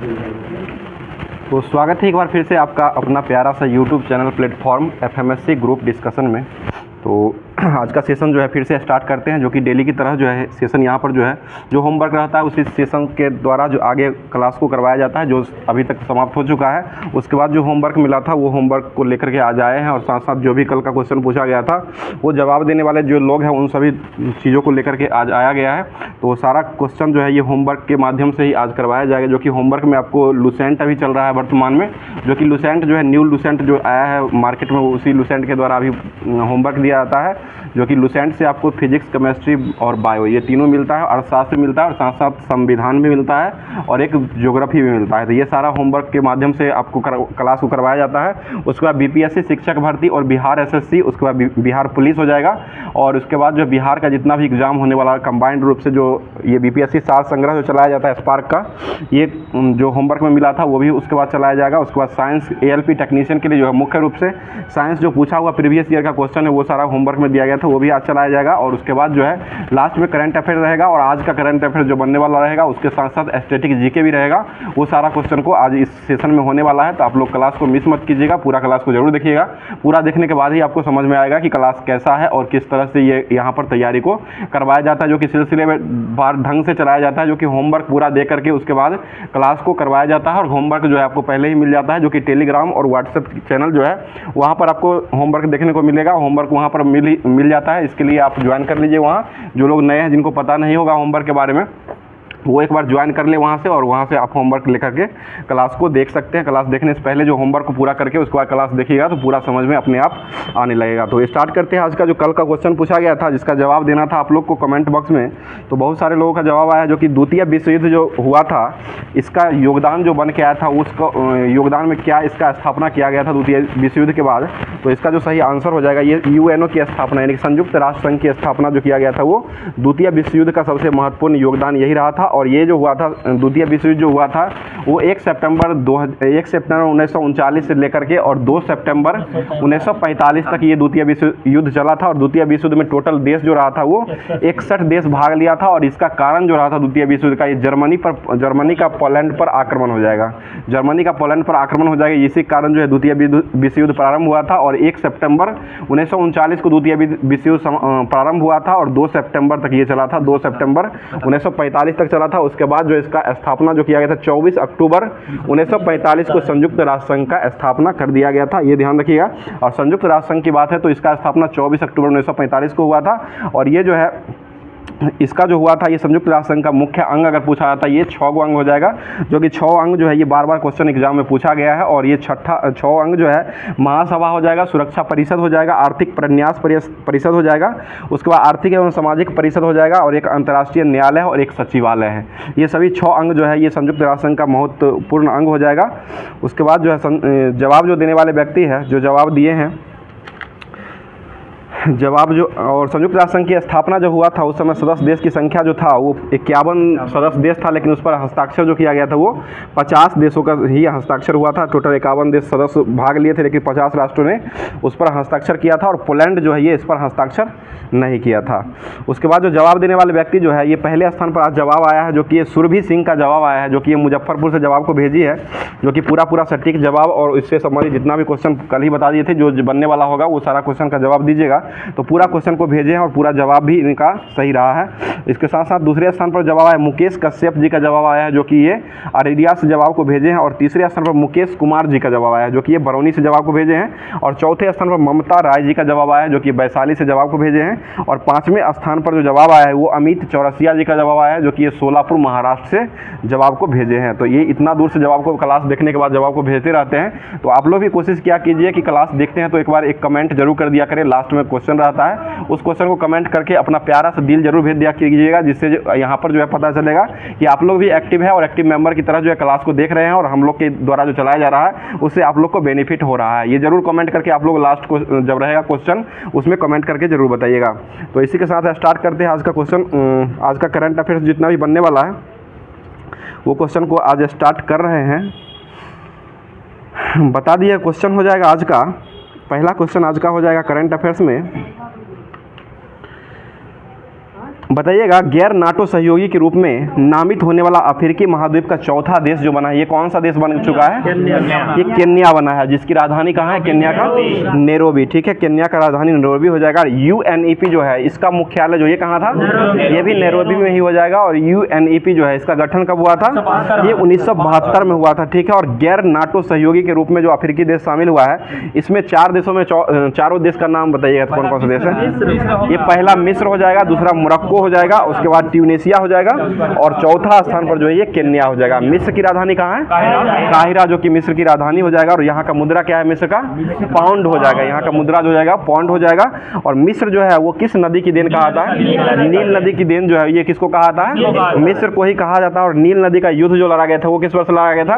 तो स्वागत है एक बार फिर से आपका अपना प्यारा सा YouTube channel platform FMSC group discussion में। तो आज का सेशन जो है फिर से स्टार्ट करते हैं, जो कि डेली की तरह जो है सेशन यहाँ पर जो है जो होमवर्क रहता है उसी सेशन के द्वारा जो आगे क्लास को करवाया जाता है, जो अभी तक समाप्त हो चुका है। उसके बाद जो होमवर्क मिला था वो होमवर्क को लेकर के आज आए हैं, और साथ साथ जो भी कल का क्वेश्चन पूछा गया था वो जवाब देने वाले जो लोग हैं उन सभी चीज़ों को लेकर के आज आया गया है। तो सारा क्वेश्चन जो है ये होमवर्क के माध्यम से ही आज करवाया जाएगा, जो कि होमवर्क में आपको लुसेंट अभी चल रहा है वर्तमान में, जो कि लुसेंट जो है न्यू लुसेंट जो आया है मार्केट में, उसी लुसेंट के द्वारा अभी होमवर्क दिया जाता है, जो कि लुसेंट से आपको फिजिक्स, केमिस्ट्री और बायो ये तीनों मिलता है, अर्थशास्त्र मिलता है, और साथ साथ संविधान भी मिलता है और एक ज्योग्राफी भी मिलता है। तो ये सारा होमवर्क के माध्यम से आपको क्लास को करवाया जाता है। उसके बाद बीपीएससी शिक्षक भर्ती और बिहार एसएससी, उसके बाद बिहार पुलिस हो जाएगा, और उसके बाद जो बिहार का जितना भी एग्जाम होने वाला कंबाइंड रूप से जो ये बीपीएससी सार संग्रह जो चलाया जाता है स्पार्क का, ये जो होमवर्क में मिला था वो भी उसके बाद चलाया जाएगा। उसके बाद साइंस एएलपी टेक्नीशियन के लिए जो है मुख्य रूप से साइंस जो पूछा हुआ प्रीवियस ईयर का क्वेश्चन है वो सारा होमवर्क में दिया गया था, वो भी आज चलाया जाएगा। और उसके बाद जो है लास्ट में करंट अफेयर रहेगा, और आज का करंट अफेयर जो बनने वाला रहेगा उसके साथ साथ स्टैटिक जीके भी रहेगा। वो सारा क्वेश्चन को आज इस सेशन में होने वाला है, तो आप लोग क्लास को मिस मत कीजिएगा, पूरा क्लास को जरूर देखिएगा। पूरा देखने के बाद ही आपको समझ में आएगा कि क्लास कैसा है और किस तरह से ये यहाँ पर तैयारी को करवाया जाता है, जो कि सिलसिले में बार ढंग से चलाया जाता है, जो कि होमवर्क पूरा दे करके उसके बाद क्लास को करवाया जाता है। और होमवर्क जो है आपको पहले ही मिल जाता है, जो कि टेलीग्राम और व्हाट्सएप चैनल जो है वहाँ पर आपको होमवर्क देखने को मिलेगा। होमवर्क वहाँ पर मिल जाता है, इसके लिए आप ज्वाइन कर लीजिए वहाँ। जो लोग नए हैं जिनको पता नहीं होगा होमवर्क के बारे में वो एक बार ज्वाइन कर ले वहाँ से, और वहाँ से आप होमवर्क लेकर के क्लास को देख सकते हैं। क्लास देखने से पहले जो होमवर्क को पूरा करके उसके बाद क्लास देखिएगा तो पूरा समझ में अपने आप आने लगेगा। तो स्टार्ट करते हैं आज का जो कल का क्वेश्चन पूछा गया था, जिसका जवाब देना था आप लोग को कमेंट बॉक्स में। तो बहुत सारे लोगों का जवाब आया, जो कि द्वितीय विश्व युद्ध जो हुआ था इसका योगदान जो बन के आया था, उसका योगदान में क्या इसका स्थापना किया गया था द्वितीय विश्व युद्ध के बाद। तो इसका जो सही आंसर हो जाएगा ये यूएनओ की स्थापना, यानी संयुक्त राष्ट्र संघ की स्थापना जो किया गया था वो द्वितीय विश्व युद्ध का सबसे महत्वपूर्ण योगदान यही रहा था। और ये जो हुआ था द्वितीय विश्व युद्ध जो हुआ था वो 1 सितंबर 1939 से लेकर के और 2 सितंबर 1945 तक ये द्वितीय विश्व युद्ध चला था। और द्वितीय विश्व युद्ध में टोटल देश जो रहा था वो 61 देश भाग लिया था। और इसका कारण जो रहा था द्वितीय विश्व युद्ध का, ये जर्मनी का पोलैंड पर आक्रमण हो जाएगा, जर्मनी का पोलैंड पर आक्रमण हो जाएगा। इसी कारण जो है द्वितीय विश्व युद्ध प्रारंभ हुआ था। और 1 सितंबर 1939 को द्वितीय विश्व युद्ध प्रारंभ हुआ था और 2 सितंबर तक ये चला था, 2 सितंबर 1945 तक चला था। उसके बाद जो इसका स्थापना जो किया गया था 24 अक्टूबर 1945 को संयुक्त राष्ट्र संघ का स्थापना कर दिया गया था, ये ध्यान रखिएगा। और संयुक्त राष्ट्र संघ की बात है तो इसका स्थापना 24 अक्टूबर 1945 को हुआ था। और ये जो है इसका जो हुआ था ये संयुक्त राष्ट्र संघ का मुख्य अंग अगर पूछा जाता है ये 6 अंग हो जाएगा, जो कि 6 अंग जो है ये बार बार क्वेश्चन एग्जाम में पूछा गया है। और ये 6 अंग जो है महासभा हो जाएगा, सुरक्षा परिषद हो जाएगा, आर्थिक प्रन्यास परिषद हो जाएगा, उसके बाद आर्थिक एवं सामाजिक परिषद हो जाएगा, और एक अंतर्राष्ट्रीय न्यायालय और एक सचिवालय है। ये सभी 6 अंग जो है ये संयुक्त राष्ट्र संघ का महत्वपूर्ण अंग हो जाएगा। उसके बाद जो है जवाब जो देने वाले व्यक्ति है जो जवाब दिए हैं, जवाब जो और संयुक्त राष्ट्र संघ की स्थापना जो हुआ था उस समय सदस्य देश की संख्या जो था वो 51 सदस्य देश था, लेकिन उस पर हस्ताक्षर जो किया गया था वो 50 देशों का ही हस्ताक्षर हुआ था। टोटल 51 देश सदस्य भाग लिए थे, लेकिन 50 राष्ट्रों ने उस पर हस्ताक्षर किया था, और पोलैंड जो है ये इस पर हस्ताक्षर नहीं किया था। उसके बाद जो जवाब देने वाले व्यक्ति जो है ये पहले स्थान पर आज जवाब आया है, जो कि ये सुरभि सिंह का जवाब आया है, जो कि ये मुजफ्फरपुर से जवाब को भेजी है, जो कि पूरा सटीक जवाब और इससे संबंधित जितना भी क्वेश्चन कल ही बता दिए थे जो बनने वाला होगा वो सारा क्वेश्चन का जवाब दीजिएगा। तो पूरा क्वेश्चन को भेजे हैं और पूरा जवाब भी इनका सही रहा है। इसके साथ साथ दूसरे स्थान पर जवाब आया मुकेश कश्यप जी का जवाब आया है, जो कि ये अरेरिया से जवाब को भेजे हैं। और तीसरे स्थान पर मुकेश कुमार जी का जवाब आया है, जो कि ये बरौनी से जवाब को भेजे हैं। और चौथे स्थान पर ममता राय जी का जवाब आया है, जो कि वैशाली से जवाब को भेजे हैं। और 5वें स्थान पर जो जवाब आया है वो अमित चौरसिया जी का जवाब आया है, जो कि ये सोलापुर महाराष्ट्र से जवाब को भेजे हैं। तो ये इतना दूर से जवाब को क्लास देखने के बाद जवाब को भेजते रहते हैं। तो आप लोग भी कोशिश किया कीजिए कि क्लास देखते हैं तो एक बार एक कमेंट जरूर कर दिया करें, लास्ट में क्वेश्चन रहता है उस क्वेश्चन को कमेंट करके अपना प्यारा सा दिल जरूर भेज दिया कीजिएगा, जिससे यहाँ पर जो है पता चलेगा कि आप लोग भी एक्टिव है और एक्टिव मेंबर की तरह जो है क्लास को देख रहे हैं, और हम लोग के द्वारा जो चलाया जा रहा है उससे आप लोग को बेनिफिट हो रहा है। ये जरूर कमेंट करके आप लोग लास्ट को जब रहेगा क्वेश्चन उसमें कमेंट करके जरूर बताइएगा। तो इसी के साथ स्टार्ट करते हैं आज का क्वेश्चन। आज का करंट अफेयर्स जितना भी बनने वाला है वो क्वेश्चन को आज स्टार्ट कर रहे हैं। बता दिए क्वेश्चन हो जाएगा आज का, पहला क्वेश्चन आज का हो जाएगा करंट अफेयर्स में। बताइएगा, गैर नाटो सहयोगी के रूप में नामित होने वाला अफ्रीकी महाद्वीप का चौथा देश जो बना है, ये कौन सा देश बन चुका है? ये केन्या बना है, जिसकी राजधानी कहाँ है? केन्या का नैरोबी। ठीक है, केन्या का राजधानी नैरोबी हो जाएगा। UNEP जो है इसका मुख्यालय जो ये कहाँ था? ये भी नैरोबी में ही हो जाएगा। और UNEP जो है इसका गठन कब हुआ था? ये 1972 में हुआ था। ठीक है, और गैर नाटो सहयोगी के रूप में जो अफ्रीकी देश शामिल हुआ है, इसमें 4 देशों में चारों देश का नाम बताइएगा, कौन कौन सा देश है? ये पहला मिस्र हो जाएगा, दूसरा मोरक्को हो जाएगा, उसके बाद ट्यूनीशिया हो जाएगा, और चौथा स्थान पर जो है ये केन्या हो जाएगा। मिस्र की राजधानी कहाँ है? काहिरा, जो कि मिस्र की राजधानी हो जाएगा। और यहाँ का मुद्रा क्या है मिस्र का? पाउंड हो जाएगा। यहाँ का मुद्रा जो हो जाएगा पाउंड हो जाएगा। और मिस्र जो है वो किस नदी की देन कहा जाता है? नील नदी की देन जो है ये किसको कहा जाता है? मिस्र को ही कहा जाता है। और नील नदी का युद्ध जो लड़ा गया था वो किस वर्ष लड़ा गया था?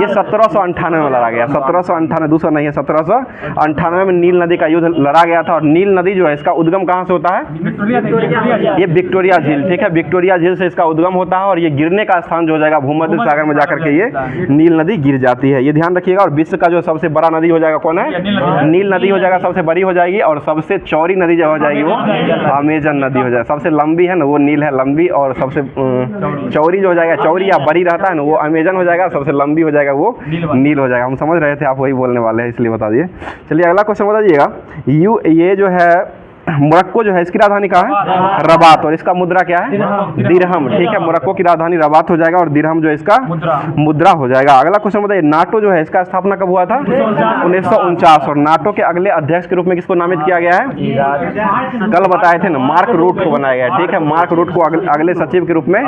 ये 1798 में लड़ा गया। 1798, दूसरा नहीं है, 1798 में नील नदी का युद्ध लड़ा गया था। और नील नदी जो है इसका उद्गम कहाँ से होता है? ये विक्टोरिया झील। ठीक है, विक्टोरिया झील से इसका उद्गम होता है। और ये गिरने का स्थान जो हो जाएगा भूमध्य सागर में जाकर के ये नील नदी गिर जाती है, ये ध्यान रखिएगा। और विश्व का जो सबसे बड़ा नदी हो जाएगा कौन है? नील नदी हो जाएगा, सबसे बड़ी हो जाएगी। और सबसे चौड़ी नदी जो हो जाएगी वो अमेजन नदी हो जाएगी। सबसे लंबी है ना वो नील है, लंबी। और सबसे चौड़ी जो हो जाएगा, चौड़ी या बड़ी रहता है ना, वो अमेजन हो जाएगा। सबसे लंबी हो जाएगा वो नील हो जाएगा। हम समझ रहे थे आप वही बोलने वाले हैं, इसलिए बता दिए। चलिए अगला क्वेश्चन बताइएगा। ये जो है मोरक्को जो है इसकी राजधानी कहाँ है? रबात। और इसका मुद्रा क्या है? दिरहम। ठीक है, मोरक्को की राजधानी रबात हो जाएगा और दिरहम जो है इसका मुद्रा हो जाएगा। अगला क्वेश्चन बताइए, नाटो जो है इसका स्थापना कब हुआ था? 1949। और नाटो के अगले अध्यक्ष के रूप में किसको नामित किया गया है? कल बताए थे ना, मार्क रूट को बनाया गया। ठीक है, मार्क रूट को अगले सचिव के रूप में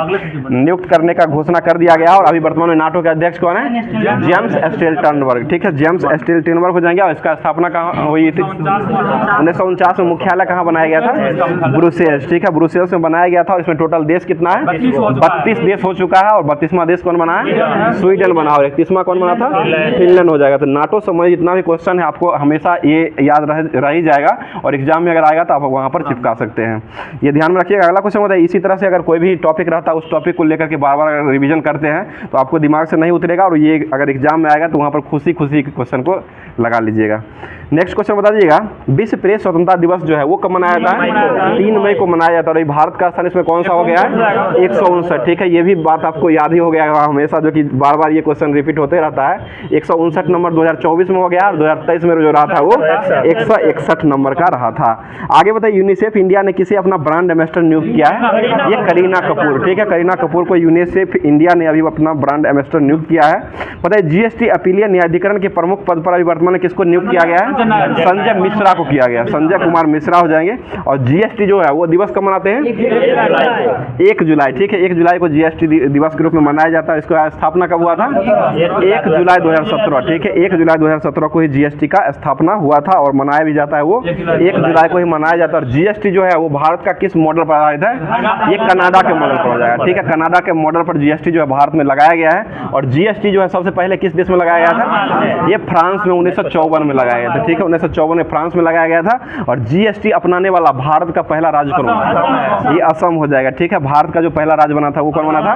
नियुक्त करने का घोषणा कर दिया गया। और अभी वर्तमान में नाटो के अध्यक्ष कौन है? James Stoltenberg. ठीक है, जेम्स स्टोल्टनबर्ग हो जाएंगे। और इसका स्थापना कहाँ हुई थी? 1949 में। मुख्यालय कहाँ बनाया गया था? ब्रुसेल्स। ठीक है, ब्रुसेल्स में बनाया गया था। और इसमें टोटल देश कितना है? 32 देश हो चुका है। और 32वां देश कौन बना है? स्वीडन बना। और 31वां कौन बना था? फिनलैंड हो जाएगा। तो नाटो संबंधी जितना भी क्वेश्चन है आपको हमेशा ये याद रह ही जाएगा। और एग्जाम में अगर आएगा तो आप वहाँ पर चिपका सकते हैं, ये ध्यान में रखिएगा। अगला क्वेश्चन होता है, इसी तरह से अगर कोई भी टॉपिक रहता है उस टॉपिक को लेकर के बार बार रिविजन करते हैं तो आपको दिमाग से नहीं उतरेगा। और ये अगर एग्जाम में आएगा तो वहाँ पर खुशी खुशी क्वेश्चन को लगा लीजिएगा। नेक्स्ट क्वेश्चन बता दीजिएगा, विश्व प्रेस स्वतंत्रता दिवस जो है वो कब मनाया जाता है? 3 मई को मनाया जाता है। और भारत का स्थान इसमें कौन सा हो गया है? 159। ठीक है, ये भी बात आपको याद ही हो गया हमेशा, जो कि बार बार ये क्वेश्चन रिपीट होते रहता है। 159 नंबर 2024 में हो गया। और 2023 में जो रहा था वो 161 नंबर का रहा था। आगे बताइए, यूनिसेफ इंडिया ने किसे अपना ब्रांड एम्बेसडर नियुक्त किया है? ये करीना कपूर। ठीक है, करीना कपूर को यूनिसेफ इंडिया ने अभी अपना ब्रांड एम्बेसडर नियुक्त किया है। बताइए, GST अपीलीय न्यायाधिकरण के प्रमुख पद पर अभी वर्तमान में किसको नियुक्त किया गया है? संजय मिश्रा को किया गया। संजय कुमार मिश्रा हो जाएंगे। और GST जो है वो दिवस कब मनाते हैं? 1 जुलाई। ठीक है, 1 जुलाई को GST दिवस के रूप में मनाया जाता है। इसका स्थापना कब हुआ था? 1 जुलाई 2017। ठीक है, 1 जुलाई 2017 को ही GST का स्थापना हुआ था। और मनाया भी जाता है वो 1 जुलाई को ही मनाया जाता है। और GST जो है वो भारत का किस मॉडल पर आधारित है? ये कनाडा के मॉडल पर हो जाएगा। ठीक है, कनाडा के मॉडल पर GST जो है भारत में लगाया गया है। और GST जो है सबसे पहले किस देश में लगाया गया था? ये फ्रांस में 1954 में लगाया गया था। ठीक है, 1954 में फ्रांस में लगाया गया था। और GST अपनाने वाला भारत का पहला राज्य कौन बना? ये असम हो जाएगा। ठीक है, भारत का जो पहला राज्य बना था वो कौन बना था?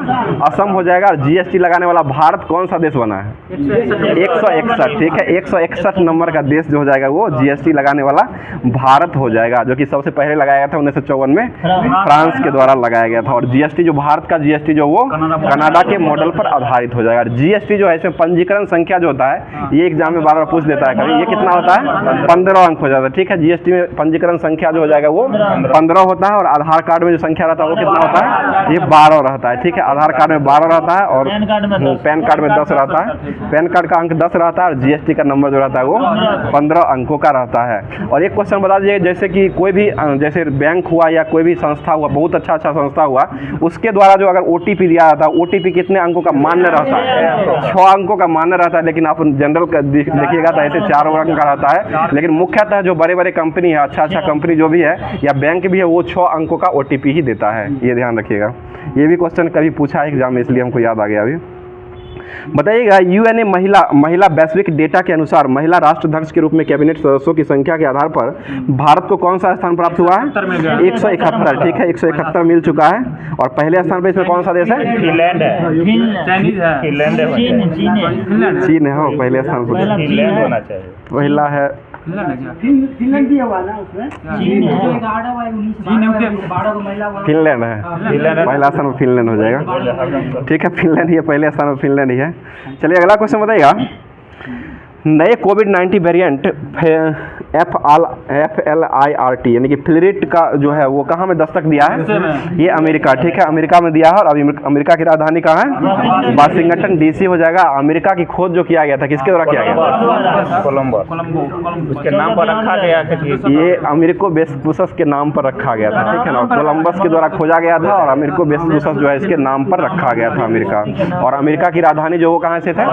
असम हो जाएगा। और GST लगाने वाला भारत कौन सा देश बना है? 161। ठीक है, 161 नंबर का देश जो हो जाएगा वो GST लगाने वाला भारत हो जाएगा, जो कि सबसे पहले लगाया गया था 1954 में फ्रांस के द्वारा लगाया गया था। और GST जो भारत का GST जो वो कनाडा के मॉडल पर आधारित हो जाएगा। GST जो है इसमें पंजीकरण संख्या जो होता है, ये एग्जाम में बार बार पूछ देता है कभी, ये कितना होता है? 15 अंक हो जाता है। ठीक है, GST में पंजीकरण संख्या जो हो जाएगा वो 15 होता है। और आधार कार्ड में जो संख्या रहता है वो कितना होता है? ये 12 रहता है। ठीक है, आधार कार्ड में 12 रहता है। और पैन कार्ड में 10 रहता है। पैन कार्ड का अंक 10 रहता है। और GST का नंबर जो रहता है वो 15 अंकों का रहता है। और एक क्वेश्चन बता दीजिए, जैसे कि कोई भी जैसे बैंक हुआ या कोई भी संस्था हुआ, बहुत अच्छा संस्था हुआ, उसके द्वारा जो अगर OTP दिया जाता है, OTP कितने अंकों का मान्य रहता है? 6 अंकों का मान्य रहता है। लेकिन आप जनरल देखिएगा तो ऐसे 4 अंक का रहता है। लेकिन मुख्यतः जो बड़े बड़े कंपनी है, अच्छा कंपनी जो भी है या बैंक भी है, वो 6 अंकों का OTP ही देता है, ये ध्यान रखिएगा। ये भी क्वेश्चन कभी पूछा है एग्जाम में, इसलिए हमको याद आ गया अभी। बताइएगा यूएनए महिला वैश्विक डेटा के अनुसार महिला राष्ट्राध्यक्ष के रूप में कैबिनेट सदस्यों की संख्या के आधार पर भारत को कौन सा स्थान प्राप्त हुआ है? 171। ठीक है, 171 मिल चुका है। और पहले स्थान पर इसमें कौन सा देश है? फिनलैंड है, चीन है। पहले स्थान पर फिनलैंड होना चाहिए। पहला है फिनलैंड दिया हुआ ना उसमें, फिनलैंड है। पहला स्थान पर फिनलैंड हो जाएगा। ठीक है, फिनलैंड ही है, पहले स्थान पर फिनलैंड ही है। चलिए अगला क्वेश्चन बताइएगा, नए कोविड-19 वेरिएंट FLIRT यानी कि फ्लिरिट का जो है वो कहाँ में दस्तक दिया है? ये अमेरिका। ठीक है, अमेरिका में दिया है। और अभी अमेरिका की राजधानी कहाँ है? वाशिंगटन DC हो जाएगा। अमेरिका की खोज जो किया गया था किसके द्वारा किया गया? कोलंबस उसके नाम पर रखा गया है। ये अमेरिको वेस्पुसस के नाम पर रखा गया था। ठीक है ना, कोलंबस के द्वारा खोजा गया था और अमेरिको वेस्पुसस जो है इसके नाम पर रखा गया था अमेरिका। और अमेरिका की राजधानी जो वो कहाँ से था?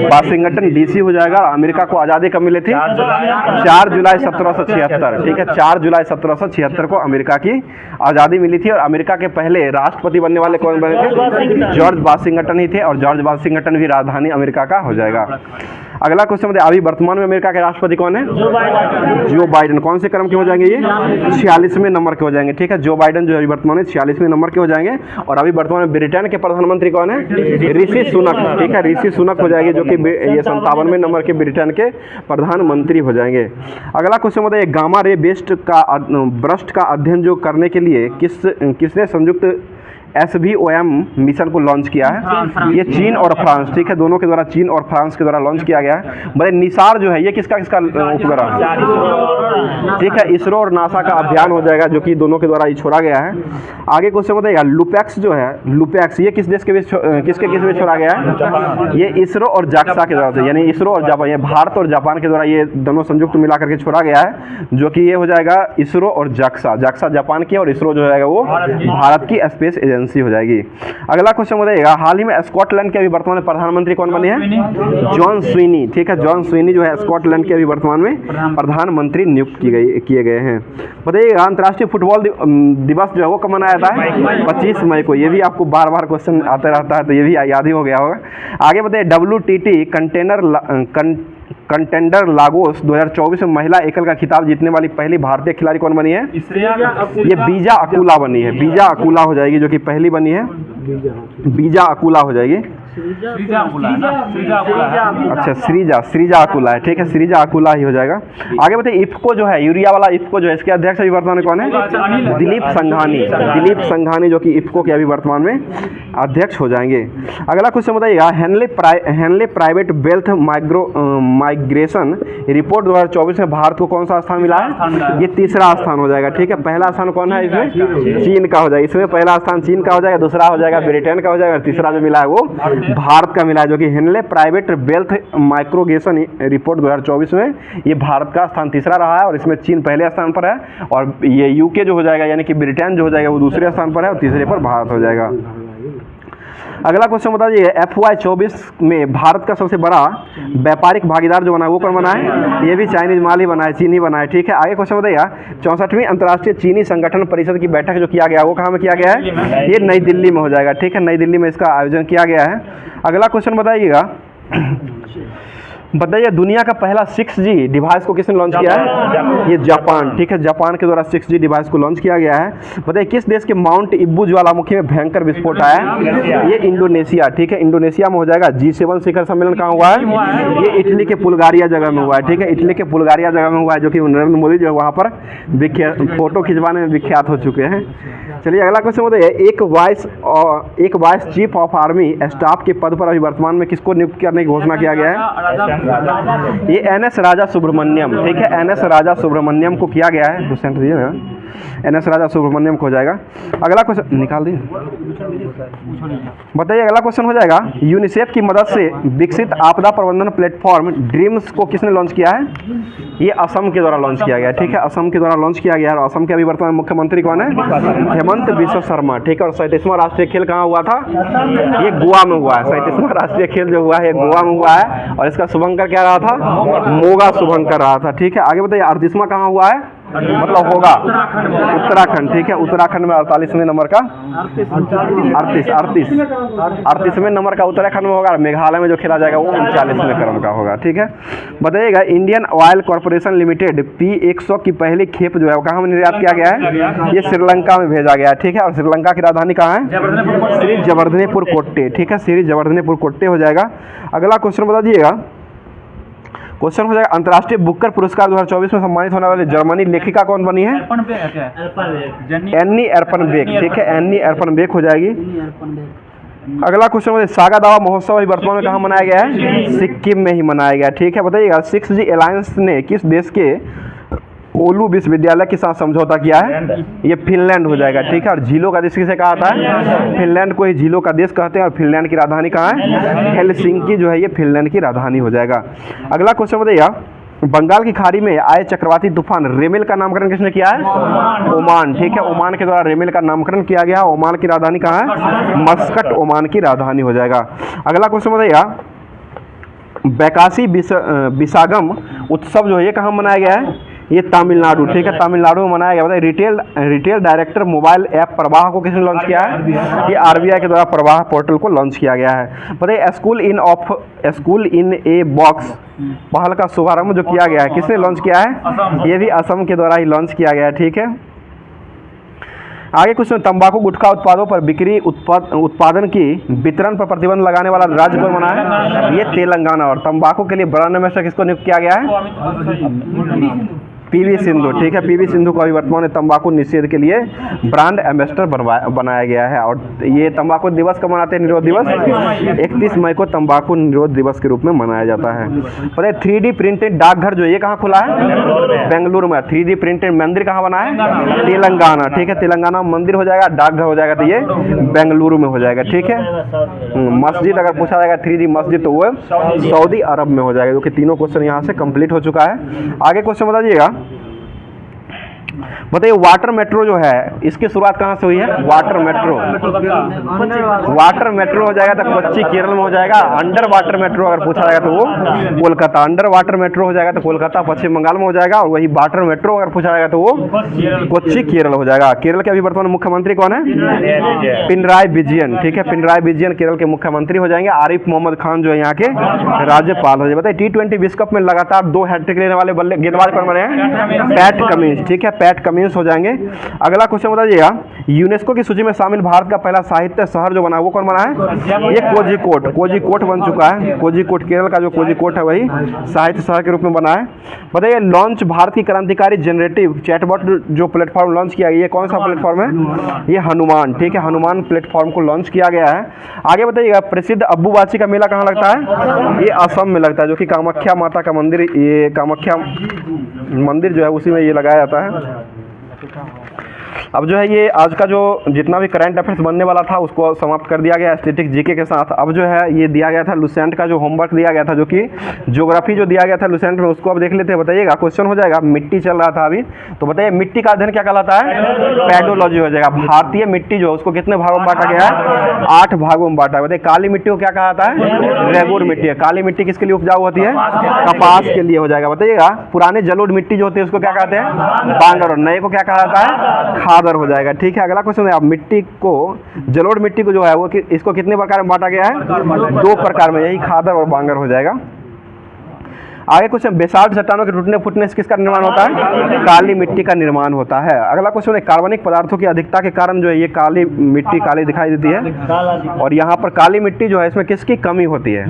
वाशिंगटन DC हो जाएगा। अमेरिका को आज़ादी कब मिली थी? 4 जुलाई 1776। ठीक है, 4 जुलाई 1776 को अमेरिका की आज़ादी मिली थी। और अमेरिका के पहले राष्ट्रपति बनने वाले कौन बने थे? जॉर्ज वाशिंगटन ही थे। और जॉर्ज वाशिंगटन भी राजधानी अमेरिका का हो जाएगा। अगला क्वेश्चन बताइए, अभी वर्तमान में अमेरिका के राष्ट्रपति कौन है? Joe Biden. कौन से क्रम के हो जाएंगे ये? 46वें नंबर के हो जाएंगे। ठीक है, जो बाइडेन जो है वर्तमान में 46वें नंबर के हो जाएंगे। और अभी वर्तमान में ब्रिटेन के प्रधानमंत्री कौन है? ऋषि सुनक। ठीक है, ऋषि सुनक हो जाएगी, जो कि ये 57वें नंबर के ब्रिटेन के प्रधानमंत्री हो जाएंगे। अगला क्वेश्चन बताइए, गामा रे बर्स्ट का अध्ययन जो करने के लिए किसने संयुक्त SVOM मिशन को लॉन्च किया है? ये चीन और फ्रांस। ठीक है, दोनों के द्वारा, चीन और फ्रांस के द्वारा लॉन्च किया गया है। बड़े निसार जो है ये किसका उपग्रह? ठीक है, इसरो और नासा का अभियान हो जाएगा, जो कि दोनों के द्वारा ये छोड़ा गया है। आगे क्वेश्चन बताइएगा, लुपेक्स जो है, लुपेक्स ये किस देश के बीच किसके बीच छोड़ा गया है? ये इसरो और जाक्सा के द्वारा से, यानी इसरो और जापान, ये भारत और जापान के द्वारा ये दोनों संयुक्त मिला करके छोड़ा गया है, जो कि ये हो जाएगा इसरो और जाक्सा। जाक्सा जापान की और इसरो जो है वो भारत की स्पेस एजेंसी हो जाएगी। अगला क्वेश्चन बताइएगा, हाल ही में स्कॉटलैंड के अभी वर्तमान में प्रधानमंत्री कौन बने हैं? John Sweeney. ठीक है, जॉन स्वीनी जो है स्कॉटलैंड के अभी वर्तमान में प्रधानमंत्री नियुक्त किए गए हैं। बताइएगा, अंतर्राष्ट्रीय फुटबॉल दिवस जो है वो कब मनाया जाता है? 25 मई को। ये भी आपको बार बार क्वेश्चन आता रहता है, तो ये भी याद ही हो गया होगा। आगे बताइए, WTT कंटेंडर लागोस 2024 में महिला एकल का खिताब जीतने वाली पहली भारतीय खिलाड़ी कौन बनी है? ये बीजा अकुला बनी है। बीजा अकुला हो जाएगी, जो कि पहली बनी है। बीजा अकुला हो जाएगी। अच्छा, श्रीजा अकुला है। ठीक है, श्रीजा अकुला ही हो जाएगा। आगे बताइए, इफ्को जो है, यूरिया वाला इफ्को जो है, इसके अध्यक्ष अभी वर्तमान में कौन है? दिलीप संघानी। दिलीप संघानी जो कि इफ्को के अभी वर्तमान में अध्यक्ष हो जाएंगे। अगला क्वेश्चन बताइएगा, Henley private wealth migration report 2024 में भारत को कौन सा स्थान मिला है? ये तीसरा स्थान हो जाएगा। ठीक है, पहला स्थान कौन है इसमें? चीन का हो जाएगा। इसमें पहला स्थान चीन का हो जाएगा, दूसरा हो जाएगा ब्रिटेन का हो जाएगा, तीसरा जो मिला है वो भारत का मिला है, जो कि Henley private wealth migration report 2024 में ये भारत का स्थान तीसरा रहा है। और इसमें चीन पहले स्थान पर है, और ये यूके जो हो जाएगा यानी कि ब्रिटेन जो हो जाएगा वो दूसरे स्थान पर है, और तीसरे पर भारत हो जाएगा। अगला क्वेश्चन बता दीजिए, FY24 में भारत का सबसे बड़ा व्यापारिक भागीदार जो बना है वो कौन बना है? ये भी चाइनीज माल ही बना है, चीन ही बना है। ठीक है, आगे क्वेश्चन बताइएगा, 64वीं अंतर्राष्ट्रीय चीनी संगठन परिषद की बैठक जो किया गया वो कहाँ में किया गया है? ये नई दिल्ली में हो जाएगा। ठीक है, नई दिल्ली में इसका आयोजन किया गया है। अगला क्वेश्चन बताइएगा, बताइए दुनिया का पहला 6G डिवाइस को किसने लॉन्च किया है? ये जापान। ठीक है, जापान के द्वारा 6G डिवाइस को लॉन्च किया गया है। बताइए किस देश के माउंट इब्बू ज्वालामुखी में भयंकर विस्फोट आया है? ये इंडोनेशिया। ठीक है, इंडोनेशिया में हो जाएगा। G7 शिखर सम्मेलन कहाँ हुआ है? ये इटली के बुल्गारिया जगह में हुआ है। ठीक है, इटली के बुल्गारिया जगह में हुआ है, जो कि नरेंद्र मोदी जो है वहाँ पर फोटो खिंचवाने में विख्यात हो चुके हैं। चलिए अगला क्वेश्चन बताइए, एक vice chief of army staff के पद पर अभी वर्तमान में किसको नियुक्त करने की घोषणा किया गया है? ये NS राजा सुब्रमण्यम। ठीक है, NS राजा सुब्रमण्यम को किया गया है। क्वेश्चन दीजिएगा, NS राजा सुब्रमण्यम को हो जाएगा। अगला क्वेश्चन निकाल दिए, बताइए अगला क्वेश्चन हो जाएगा, यूनिसेफ की मदद से विकसित आपदा प्रबंधन प्लेटफॉर्म ड्रीम्स को किसने लॉन्च किया है? ये असम के द्वारा लॉन्च किया गया। ठीक है, असम के द्वारा लॉन्च किया गया है। और असम के अभी वर्तमान मुख्यमंत्री कौन है? हेमंत बिश्व शर्मा। ठीक है, और 37वां राष्ट्रीय खेल कहाँ हुआ था? ये गोवा में हुआ है। 37वां राष्ट्रीय खेल जो हुआ है गोवा में हुआ है, और इसका शुभंकर क्या रहा था? मोगा शुभंकर रहा था। ठीक है, आगे बताइए, 38वां कहाँ हुआ है? मतलब होगा उत्तराखंड, ठीक है। उत्तराखंड में 48वें नंबर का 38वें नंबर का उत्तराखंड में होगा। मेघालय में जो खेला जाएगा वो 39वें क्रम का होगा, ठीक है। बताइएगा Indian oil corporation limited P100 की पहली खेप जो है वो कहाँ में निर्यात किया गया है? ये श्रीलंका में भेजा गया है, ठीक है। और श्रीलंका की राजधानी कहाँ है? श्री जवर्धनेपुर कोट्टे, ठीक है। श्री जवर्धनेपुर कोट्टे हो जाएगा। अगला क्वेश्चन बता दीजिएगा, क्वेश्चन हो जाएगा अंतर्राष्ट्रीय बुकर पुरस्कार 2024 में सम्मानित होने वाली जर्मनी लेखिका कौन बनी है? एन्नी एर्पनबेक, ठीक है। एन्नी एर्पनबेक हो जाएगी। अगला क्वेश्चन है सागा दावा महोत्सव अभी वर्तमान में कहाँ मनाया गया है? सिक्किम में ही मनाया गया, ठीक है। बताइएगा 6G अलायंस ने किस देश के ओलू विश्वविद्यालय के साथ समझौता किया है? ये फिनलैंड हो जाएगा, ठीक है। और झीलों का देश किसे कहा था है? फिनलैंड को ही झीलों का देश कहते हैं। और फिनलैंड की राजधानी कहाँ है? हेलसिंकी जो है ये फिनलैंड की राजधानी हो जाएगा। अगला क्वेश्चन बताइएगा बंगाल की खाड़ी में आए चक्रवाती तूफान रेमेल का नामकरण किसने किया है? ओमान, ठीक है। ओमान के द्वारा रेमेल का नामकरण किया गया। ओमान की राजधानी कहाँ है? मस्कट ओमान की राजधानी हो जाएगा। अगला क्वेश्चन बताइएगा बैकासी बिसागम उत्सव जो है ये कहाँ मनाया गया है? ये तमिलनाडु, ठीक है। तमिलनाडु में मनाया गया। बताइए रिटेल डायरेक्टर मोबाइल ऐप प्रवाह को किसने लॉन्च किया है? ये RBI के द्वारा प्रवाह पोर्टल को लॉन्च किया गया है। बताइए स्कूल इन ए बॉक्स पहल का शुभारंभ जो किया गया है किसने लॉन्च किया है? ये भी असम के द्वारा ही लॉन्च किया गया है, ठीक है। आगे कुछ तंबाकू गुटखा उत्पादों पर बिक्री उत्पादन की वितरण पर प्रतिबंध लगाने वाला राज्य कौन बना है? ये तेलंगाना। और तंबाकू के लिए ब्रांड एम्बेसडर किसको नियुक्त किया गया है? PV सिंधु, ठीक है। PV सिंधु को अभी वर्तमान में तंबाकू निषेध के लिए ब्रांड एम्बेसडर बनाया गया है। और ये तंबाकू दिवस कब मनाते हैं? निरोध दिवस 31 मई को तंबाकू निरोध दिवस के रूप में मनाया जाता है। बताइए 3D प्रिंटेड डाकघर जो ये कहाँ खुला है? बेंगलुरु में। 3D प्रिंटेड मंदिर कहाँ बना है? तेलंगाना, ठीक है। तेलंगाना में मंदिर हो जाएगा, डाकघर हो जाएगा तो ये बेंगलुरु में हो जाएगा, ठीक है। मस्जिद अगर पूछा जाएगा 3D मस्जिद तो वो सऊदी अरब में हो जाएगा। जो कि तीनों क्वेश्चन यहाँ से कंप्लीट हो चुका है। आगे क्वेश्चन बता दीजिएगा बताइए वाटर मेट्रो जो है इसकी शुरुआत कहाँ से हुई है? वाटर मेट्रो हो जाएगा तो कोच्चि केरल में हो जाएगा। अंडर वाटर मेट्रो अगर पूछा जाएगा तो वो कोलकाता, अंडर वाटर मेट्रो हो जाएगा तो कोलकाता पश्चिम बंगाल में हो जाएगा। और वही वाटर मेट्रो अगर पूछा जाएगा तो वो कोच्चि केरल हो जाएगा। केरल के अभी वर्तमान मुख्यमंत्री कौन है? पिनराई विजयन, ठीक है। पिनराई विजयन केरल के मुख्यमंत्री हो जाएंगे। आरिफ मोहम्मद खान जो है यहाँ के राज्यपाल हो जाएंगे। बताइए T20 विश्व कप में लगातार 2 हैट्रिक लेने वाले गेंदबाज कौन बने हैं? पैट कमिंस, ठीक है। पैट कमिंस हो जाएंगे। अगला क्वेश्चन बताइएगा यूनेस्को की सूची में शामिल भारत का पहला साहित्य शहर जो बना है वो कौन बना है? ये कोझिकोड बन चुका है। कोझिकोड केरल का जो कोझिकोड है वही साहित्य शहर के रूप में बना है। बताइए लॉन्च भारत की क्रांतिकारी जनरेटिव चैटबॉट जो प्लेटफॉर्म लॉन्च किया गया ये कौन सा प्लेटफॉर्म है? ये हनुमान, ठीक है। हनुमान प्लेटफॉर्म को लॉन्च किया गया है। आगे बताइएगा प्रसिद्ध अम्बुबाची का मेला कहाँ लगता है? ये असम में लगता है। जो कि कामाख्या माता का मंदिर, ये कामाख्या मंदिर जो है उसी में ये लगाया जाता है। अब जो है ये आज का जो जितना भी करंट अफेयर्स बनने वाला था उसको समाप्त कर दिया गया स्टैटिक जीके के साथ। अब जो है ये दिया गया था लुसेंट का जो होमवर्क दिया गया था जो कि ज्योग्राफी जो दिया गया था लुसेंट में उसको अब देख लेते हैं। बताइएगा क्वेश्चन हो जाएगा मिट्टी चल रहा था अभी तो बताइए मिट्टी का अध्ययन क्या कहलाता है? पेडोलॉजी हो जाएगा। भारतीय मिट्टी जो है उसको कितने भागों में बांटा गया है? 8 भागों में बांटा है। बताइए काली मिट्टी को क्या कहलाता है? रेगुर मिट्टी है। काली मिट्टी किसके लिए उपजाऊ होती है? कपास के लिए हो जाएगा। बताइएगा पुराने जलोढ़ मिट्टी जो होती है उसको क्या कहते हैं? बांगर। और नए को क्या कहलाता है? खादर हो जाएगा, ठीक है। अगला क्वेश्चन है आप मिट्टी को जलोढ़ मिट्टी को जो है वो इसको कितने प्रकार में बांटा गया है? 2 प्रकार में, यही खादर और बांगर हो जाएगा। आगे क्वेश्चन बेसाल्ट चट्टानों के टूटने फूटने से किसका निर्माण होता है? काली मिट्टी का निर्माण होता है। अगला क्वेश्चन है कार्बनिक पदार्थों की अधिकता के कारण जो है ये काली मिट्टी काली दिखाई देती है। और यहाँ पर काली मिट्टी जो है इसमें किसकी कमी होती है?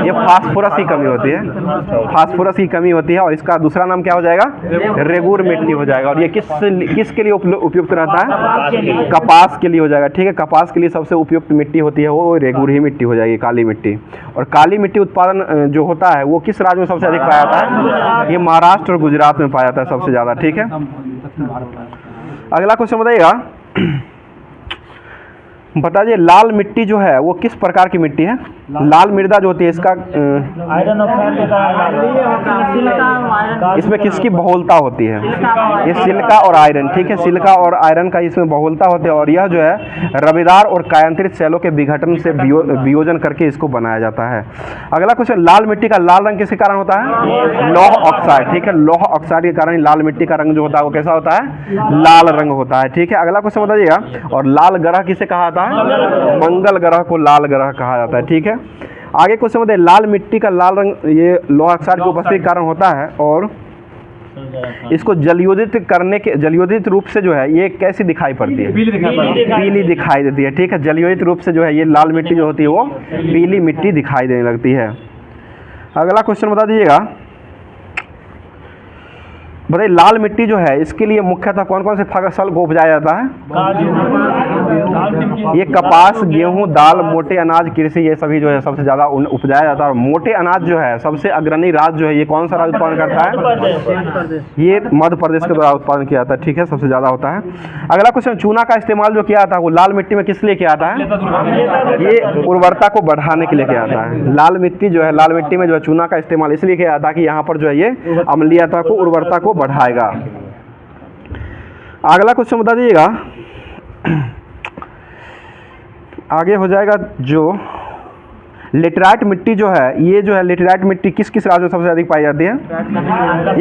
ये फास्फोरस की कमी होती है। फास्फोरस की कमी होती है। और इसका दूसरा नाम क्या हो जाएगा? रेगुर मिट्टी हो जाएगा। और ये किसके लिए उपयुक्त रहता है? कपास के लिए हो जाएगा, ठीक है। कपास के लिए सबसे उपयुक्त मिट्टी होती है वो रेगुर ही मिट्टी हो जाएगी, काली मिट्टी। और काली मिट्टी उत्पादन जो होता है वो किस राज्य में सबसे अधिक पाया जाता है? ये महाराष्ट्र और गुजरात में पाया जाता है सबसे ज्यादा, ठीक है। अगला क्वेश्चन बताइएगा बताइए लाल मिट्टी जो है वो किस प्रकार की मिट्टी है? लाल मृदा जो होती है इसका आयरन ऑक्साइड के कारण इसमें किसकी बहुलता होती है? ये सिलिका और आयरन, ठीक है, सिलिका और आयरन का इसमें बहुलता होती है और यह जो है रवेदार और कायांतरित सेलों के विघटन से वियोजन करके इसको बनाया जाता है। अगला क्वेश्चन, लाल मिट्टी का लाल रंग किसके कारण होता है? लौह ऑक्साइड, ठीक है, लौह ऑक्साइड के कारण लाल मिट्टी का रंग जो होता है वो कैसा होता है? लाल रंग होता है, ठीक है। अगला क्वेश्चन बताइएगा, और लाल ग्रह किसे कहा जाता है? मंगल ग्रह को लाल ग्रह कहा जाता है, ठीक है। आगे क्वेश्चन बताइए, लाल मिट्टी का लाल रंग ये लौह ऑक्साइड के उपस्थिति के कारण होता है और इसको जलयोजित रूप से जो है ये कैसी दिखाई पड़ती है? पीली दिखाई देती है, ठीक है। जलयोजित रूप से जो है ये लाल मिट्टी जो होती है वो पीली मिट्टी दिखाई देने लगती है। अगला क्वेश्चन बता दीजिएगा, बताइए लाल मिट्टी जो है इसके लिए मुख्यतः कौन कौन से फसल को उपजाया जाता है? ये कपास, गेहूं, दाल, मोटे अनाज, कृषि, ये सभी जो है सबसे ज़्यादा उपजाया जाता है। और मोटे अनाज जो है सबसे अग्रणी राज्य जो है ये कौन सा राज्य उत्पादन करता है? ये मध्य प्रदेश के द्वारा उत्पादन किया जाता है, ठीक है, सबसे ज़्यादा होता है। अगला क्वेश्चन, चूना का इस्तेमाल जो किया जाता है वो लाल मिट्टी में किस लिए किया जाता है? ये उर्वरता को बढ़ाने के लिए किया जाता है। लाल मिट्टी जो है, लाल मिट्टी में जो है चूना का इस्तेमाल इसलिए किया जाता है कि यहाँ पर जो है ये अम्लीयता को, उर्वरता को बढ़ाएगा। अगला क्वेश्चन बता दीजिएगा, आगे हो जाएगा जो लेटराइट मिट्टी जो है, ये जो है लेटराइट मिट्टी किस किस राज्य में सबसे अधिक पाई जाती है?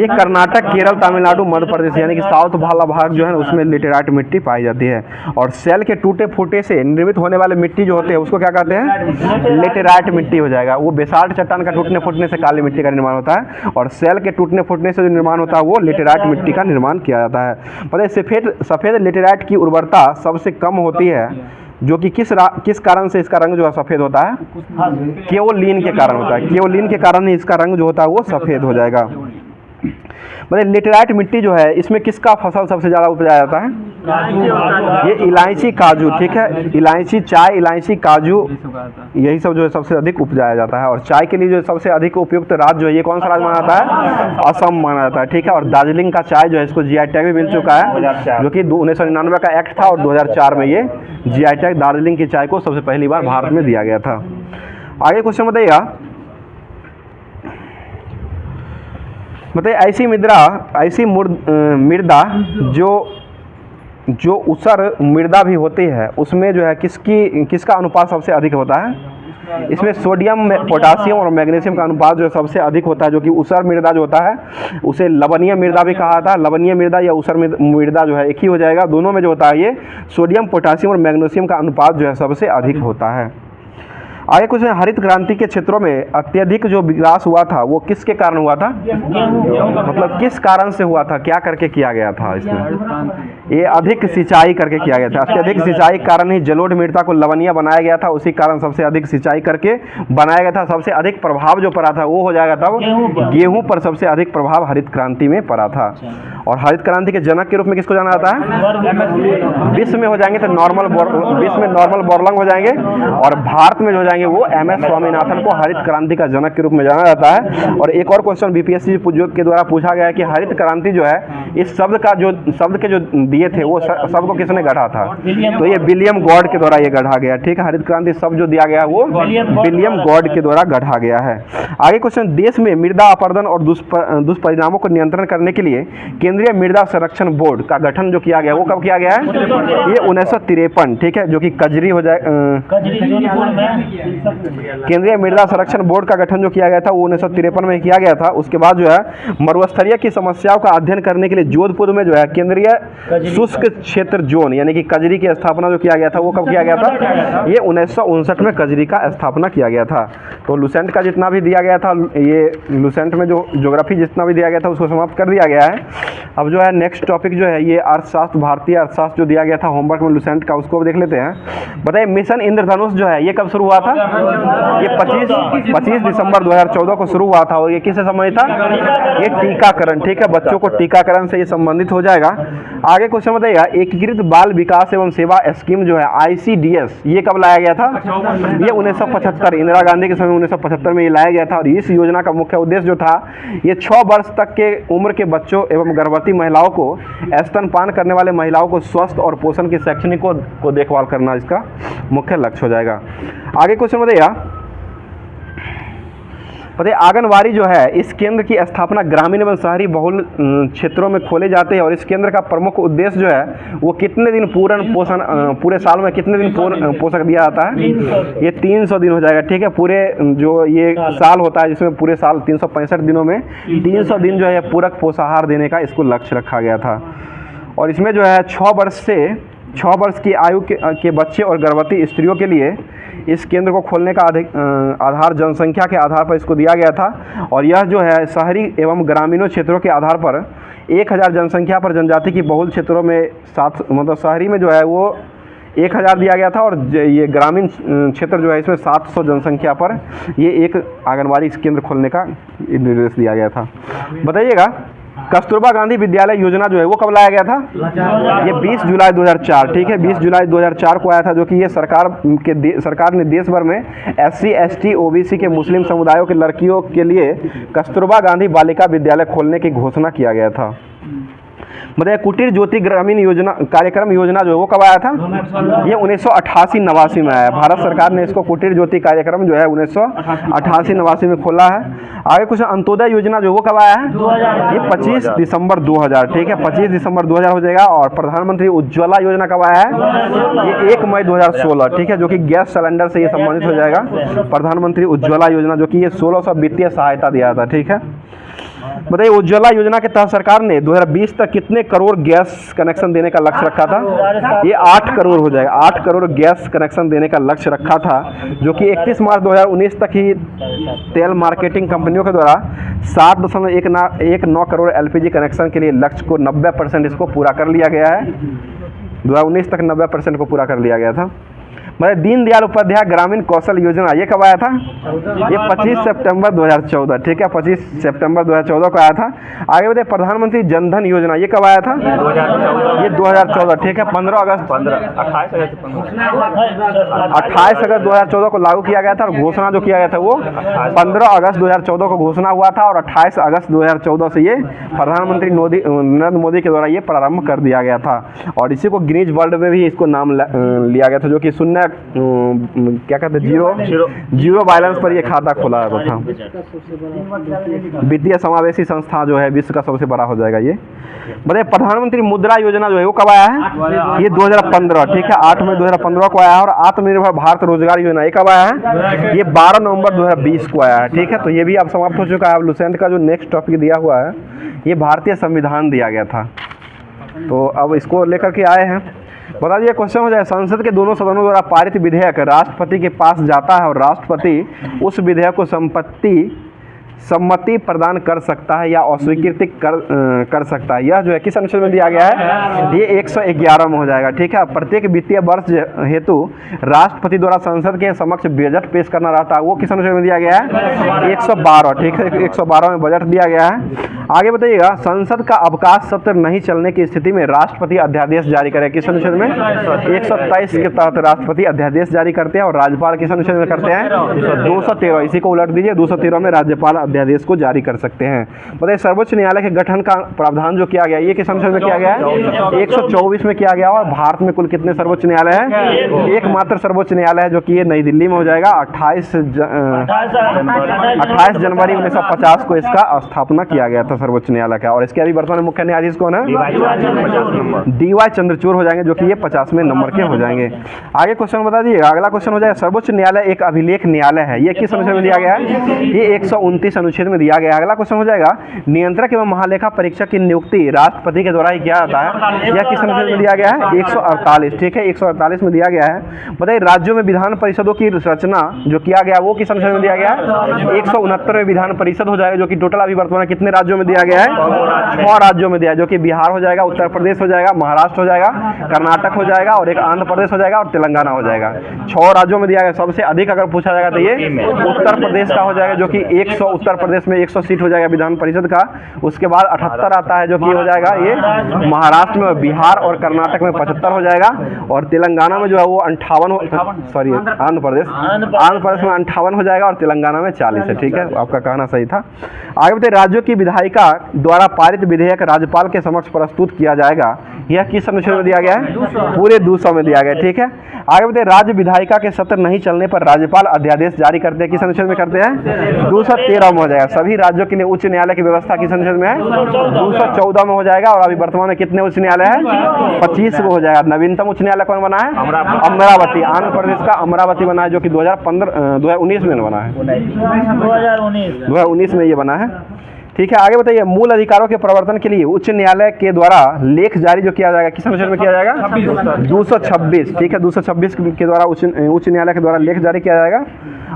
ये कर्नाटक, केरल, तमिलनाडु, मध्य प्रदेश, यानी कि साउथ वाला भाग जो है ना उसमें लेटराइट मिट्टी पाई जाती है। और सेल के टूटे फूटे से निर्मित होने वाले मिट्टी जो होते हैं उसको क्या कहते हैं? लेटराइट मिट्टी हो जाएगा। वो बेसाल्ट चट्टान का टूटने फूटने से काली मिट्टी का निर्माण होता है और सेल के टूटने फूटने से जो निर्माण होता है वो लेटराइट मिट्टी का निर्माण किया जाता है। मतलब सफ़ेद लेटराइट की उर्वरता सबसे कम होती है, जो कि किस कारण से इसका रंग जो है सफ़ेद होता है? केओलिन के कारण होता है। केओलिन के कारण ही इसका रंग जो होता है वो सफ़ेद हो जाएगा। मतलब लेटराइट मिट्टी जो है इसमें किसका फसल सबसे ज़्यादा उपजाया जाता है? ये इलायची, काजू, ठीक है, इलायची, चाय, इलायची, काजू, यही सब जो है सबसे अधिक उपजाया जाता है। और चाय के लिए जो सबसे अधिक उपयुक्त राज्य जो है ये कौन सा राज्य माना जाता है? असम माना जाता है, ठीक है। और दार्जिलिंग का चाय जो है इसको GI टैग भी मिल चुका है, जो कि 1999 का एक्ट था और 2004 में ये GI टैग दार्जिलिंग की चाय को सबसे पहली बार भारत में दिया गया था। आगे क्वेश्चन बताइएगा, ऐसी मृदा जो ऊसर मृदा भी होती है उसमें जो है किसका अनुपात सबसे अधिक होता है? इसमें सोडियम, पोटासियम और मैग्नीशियम का अनुपात जो है सबसे अधिक होता है, जो कि ऊसर मृदा जो होता है उसे लवणीय मृदा भी कहा जाता है। लवणीय मृदा या ऊसर मृदा जो है एक ही हो जाएगा। दोनों में जो होता है ये सोडियम, पोटासियम और मैग्नीशियम का अनुपात जो है सबसे अधिक होता है। आगे कुछ हरित क्रांति के क्षेत्रों में अत्यधिक जो विकास हुआ था वो किसके कारण हुआ था? मतलब किस कारण से हुआ था, क्या करके किया गया था इसमें? ये अधिक सिंचाई करके किया गया था। अत्यधिक सिंचाई के कारण ही जलोढ़ मृदा को लवणीय बनाया गया था, उसी कारण सबसे अधिक सिंचाई करके बनाया गया था। सबसे अधिक प्रभाव जो पड़ा था वो हो जाएगा तब गेहूं पर सबसे अधिक प्रभाव हरित क्रांति में पड़ा था। और हरित क्रांति के जनक के रूप में किसको जाना जाता है? विश्व में हो जाएंगे तो विश्व में नॉर्मल बोरलॉग हो जाएंगे और भारत में जो हो जाएंगे वो MS स्वामीनाथन को हरित क्रांति का जनक के रूप में जाना जाता है। और एक और क्वेश्चन BPSC के द्वारा पूछा गया है कि हरित क्रांति जो है इस शब्द के जो दिए थे वो शब्द को किसने गढ़ा था? तो ये विलियम गॉड के द्वारा ये गढ़ा गया, ठीक है। हरित क्रांति शब्द जो दिया गया है वो विलियम गॉड के द्वारा गढ़ा गया है। आगे क्वेश्चन, देश में मृदा अपरदन और दुष्परिणामों को नियंत्रण करने के लिए केंद्रीय मृदा संरक्षण बोर्ड का गठन जो किया गया वो कब किया गया है? ये 1953, ठीक है, जो कि कजरी हो जाए। केंद्रीय मृदा संरक्षण बोर्ड का गठन जो किया गया था वो 1953 में किया गया था। उसके बाद जो है मरुस्थलीय की समस्याओं का अध्ययन करने के लिए जोधपुर में जो है केंद्रीय शुष्क क्षेत्र जोन यानी कि कजरी की स्थापना जो किया गया था वो कब किया गया था? ये 1959 में कजरी का स्थापना किया गया था। तो लुसेंट का जितना भी दिया गया था, ये लुसेंट में जो ज्योग्राफी जितना भी दिया गया था उसको समाप्त कर दिया गया है। अब जो है नेक्स्ट टॉपिक जो है ये अर्थशास्त्र, भारतीय अर्थशास्त्र जो दिया गया था होमवर्क में लुसेंट का, उसको देख लेते हैं। बताइए मिशन इंद्रधनुष जो है ये कब शुरू हुआ था? ये 25 दिसंबर 2014 को शुरू हुआ था। और ये किससे संबंधित था? ये टीकाकरण, ठीक है, बच्चों को टीकाकरण से ये संबंधित हो जाएगा। आगे क्वेश्चन बताइएगा, एकीकृत बाल विकास एवं सेवा स्कीम जो है ICDS ये कब लाया गया था? ये 1975 इंदिरा गांधी के समय 1975 में ये लाया गया था। और इस योजना का मुख्य उद्देश्य जो था ये 6 वर्ष तक के उम्र के बच्चों एवं गर्भवती गर्भवती महिलाओं को, स्तनपान करने वाले महिलाओं को स्वस्थ और पोषण की शैक्षणिक को देखभाल करना इसका मुख्य लक्ष्य हो जाएगा। आगे क्वेश्चन बताइएगा, आंगनबाड़ी जो है इस केंद्र की स्थापना ग्रामीण एवं शहरी बहुल क्षेत्रों में खोले जाते हैं और इस केंद्र का प्रमुख उद्देश्य जो है वो कितने दिन पूर्ण पोषण, पूरे साल में कितने दिन पोषक दिया जाता है? ये 300 दिन हो जाएगा, ठीक है। पूरे जो ये साल होता है जिसमें पूरे साल 365 दिनों में 300 दिन जो है पूरक पोषाहार देने का इसको लक्ष्य रखा गया था। और इसमें जो है 6 वर्ष की आयु के बच्चे और गर्भवती स्त्रियों के लिए इस केंद्र को खोलने का आधार जनसंख्या के आधार पर इसको दिया गया था। और यह जो है शहरी एवं ग्रामीणों क्षेत्रों के आधार पर 1000 जनसंख्या पर जनजाति की बहुल क्षेत्रों में मतलब शहरी में जो है वो 1000 दिया गया था और ये ग्रामीण क्षेत्र जो है इसमें 700 जनसंख्या पर ये एक आंगनबाड़ी केंद्र खोलने का निर्देश दिया गया था। बताइएगा कस्तूरबा गांधी विद्यालय योजना जो है वो कब लाया गया था? ये 20 जुलाई 2004, ठीक है, 20 जुलाई 2004 को आया था, जो कि ये सरकार ने देश भर में SC ST OBC के मुस्लिम समुदायों के लड़कियों के लिए कस्तूरबा गांधी बालिका विद्यालय खोलने की घोषणा किया गया था। बताइए कुटीर ज्योति ग्रामीण योजना कार्यक्रम योजना जो है वो कब आया था? ये 1988-89 में आया। भारत सरकार ने इसको कुटीर ज्योति कार्यक्रम जो है 1988-89 में खोला है। आगे कुछ अंत्योदय योजना जो वो कब आया है? ये 25 दिसंबर 2000, ठीक है, 25 दिसंबर 2000 हो जाएगा। और प्रधानमंत्री उज्ज्वला योजना कब आया है? ये 1 मई 2016, ठीक है, जो कि गैस सिलेंडर से ये संबंधित हो जाएगा। प्रधानमंत्री उज्ज्वला योजना जो कि ये 1600 वित्तीय सहायता दिया था, ठीक है। बताइए उज्ज्वला योजना के तहत सरकार ने 2020 तक कितने करोड़ गैस कनेक्शन देने का लक्ष्य रखा था? ये 8 करोड़ हो जाएगा, 8 करोड़ गैस कनेक्शन देने का लक्ष्य रखा था, जो कि 31 मार्च 2019 तक ही तेल मार्केटिंग कंपनियों के द्वारा 7.19 करोड़ LPG कनेक्शन के लिए लक्ष्य को 90% इसको पूरा कर लिया गया है। 2019 तक 90% को पूरा कर लिया गया था। मतलब दीनदयाल उपाध्याय ग्रामीण कौशल योजना ये कब आया था? ये 25 सितंबर 2014, ठीक है, 25 सितंबर 2014 को आया था। आगे बताइए प्रधानमंत्री जनधन योजना ये कब आया था? ये 2014, ठीक है, 28 अगस्त 2014 को लागू किया गया था। और घोषणा जो किया गया था वो 15 अगस्त 2014 को घोषणा हुआ था और 28 अगस्त 2014 से ये प्रधानमंत्री नरेंद्र मोदी के द्वारा ये प्रारंभ कर दिया गया था। और इसी को गिनीज वर्ल्ड में भी इसको नाम लिया गया था, जो कि शून्य क्या कहते हैं जीरो बैलेंस पर ये खाता खोला था। वित्तीय समावेशी संस्था जो है विश्व का सबसे बड़ा हो जाएगा ये। बताइए प्रधानमंत्री मुद्रा योजना जो है वो कब आया है? ये 2015, ठीक है, 8 मई 2015 को आया है। और आत्मनिर्भर भारत रोजगार योजना ये कब आया है? ये 12 नवंबर 2020 को आया है, ठीक है। तो ये भी अब समाप्त हो चुका है। अब लुसेंट का जो नेक्स्ट टॉपिक दिया हुआ है ये भारतीय संविधान दिया गया था, तो अब इसको लेकर के आए हैं। बता दिए क्वेश्चन हो जाए, संसद के दोनों सदनों द्वारा पारित विधेयक राष्ट्रपति के पास जाता है और राष्ट्रपति उस विधेयक को सम्मति प्रदान कर सकता है या अस्वीकृति कर सकता है। यह जो है किस अनुच्छेद में दिया गया है? ये 111 में हो जाएगा, ठीक है। प्रत्येक वित्तीय वर्ष हेतु राष्ट्रपति द्वारा संसद के समक्ष बजट पेश करना रहता है, वो किस अनुच्छेद में दिया गया है? 112, ठीक है, 112 में बजट दिया गया है। आगे बताइएगा संसद का अवकाश सत्र नहीं चलने की स्थिति में राष्ट्रपति अध्यादेश जारी करे, किस अनुच्छेद में? 123 के तहत राष्ट्रपति अध्यादेश जारी करते हैं। और राज्यपाल किस अनुच्छेद में करते हैं? 213, इसी को उलट दीजिए, 213 में राज्यपाल अध्यादेश को जारी कर सकते हैं। बताइए सर्वोच्च न्यायालय के गठन का प्रावधान जो किया गया ये किस अनुच्छेद में किया गया है? 124 में किया गया। और भारत में कुल कितने सर्वोच्च न्यायालय है? एकमात्र सर्वोच्च न्यायालय है जो कि ये नई दिल्ली में हो जाएगा। 28 जनवरी 1950 को इसका स्थापना किया गया था सर्वोच्च न्यायालय का। और इसके अभी वर्तमान मुख्य न्यायाधीश कौन है? DY चंद्रचूड़ हो जाएंगे, जो कि ये 50वें नंबर के हो जाएंगे। आगे क्वेश्चन बता दीजिएगा, अगला क्वेश्चन हो जाएगा सर्वोच्च न्यायालय एक अभिलेख न्यायालय है, ये किस अनुच्छेद में दिया गया है? ये 129 अनुच्छेद में दिया गया। अगला क्वेश्चन हो जाएगा नियंत्रक एवं महालेखा परीक्षक की नियुक्ति राष्ट्रपति के द्वारा ही किया जाता है, यह किस अनुच्छेद में दिया गया है? 148, ठीक है, 148 में दिया गया है। बताइए राज्यों में विधान परिषदों की रचना जो किया गया वो किस अनुच्छेद में दिया गया है? 169 में विधान परिषद हो जाएगा, जो कि टोटल अभी वर्तमान कितने राज्यों में दिया गया है? 6 राज्यों में दिया है, जो कि बिहार हो जाएगा, उत्तर प्रदेश हो जाएगा, महाराष्ट्र हो जाएगा, कर्नाटक हो जाएगा और एक आंध्र प्रदेश हो जाएगा और तेलंगाना हो जाएगा। 6 राज्यों में दिया गया। सबसे अधिक अगर पूछा जाएगा तो ये उत्तर प्रदेश का हो जाएगा, जो कि 100 उत्तर प्रदेश में 100 सीट हो जाएगा विधान परिषद का। उसके बाद 78 आता है, जो कि हो जाएगा ये महाराष्ट्र में, बिहार और कर्नाटक में 75 हो जाएगा। और तेलंगाना में जो है वो 58, सॉरी आंध्र प्रदेश में 58 हो जाएगा और तेलंगाना में 40 है, ठीक है, आपका कहना सही था। आगे बताइए राज्यों की विधायिका विधायिका द्वारा पारित विधेयक राज्यपाल के समक्ष प्रस्तुत किया जाएगा। यह किस अनुच्छेद में दिया गया है? पूरे 200 में दिया गया। ठीक है, आगे बढ़ते। राज्य विधायिका के सत्र नहीं चलने पर राज्यपाल अध्यादेश जारी करते हैं। किस अनुच्छेद में करते हैं? 213 में हो जाएगा। सभी राज्यों के लिए उच्च न्यायालय की व्यवस्था किस अनुच्छेद में है? 214 में हो जाएगा। और अभी वर्तमान में कितने उच्च न्यायालय है? 25 में हो जाएगा। नवीनतम उच्च न्यायालय कौन बना है? अमरावती। आंध्र प्रदेश का अमरावती बना है, जो कि 2019 में बना है। 2019 में ये बना है। ठीक है, आगे बताइए। मूल अधिकारों के प्रवर्तन के लिए उच्च न्यायालय के द्वारा लेख जारी जो किया जाएगा, किस अनुच्छेद में किया जाएगा? 226। ठीक है, 226 के द्वारा उच्च न्यायालय के द्वारा लेख जारी किया जाएगा।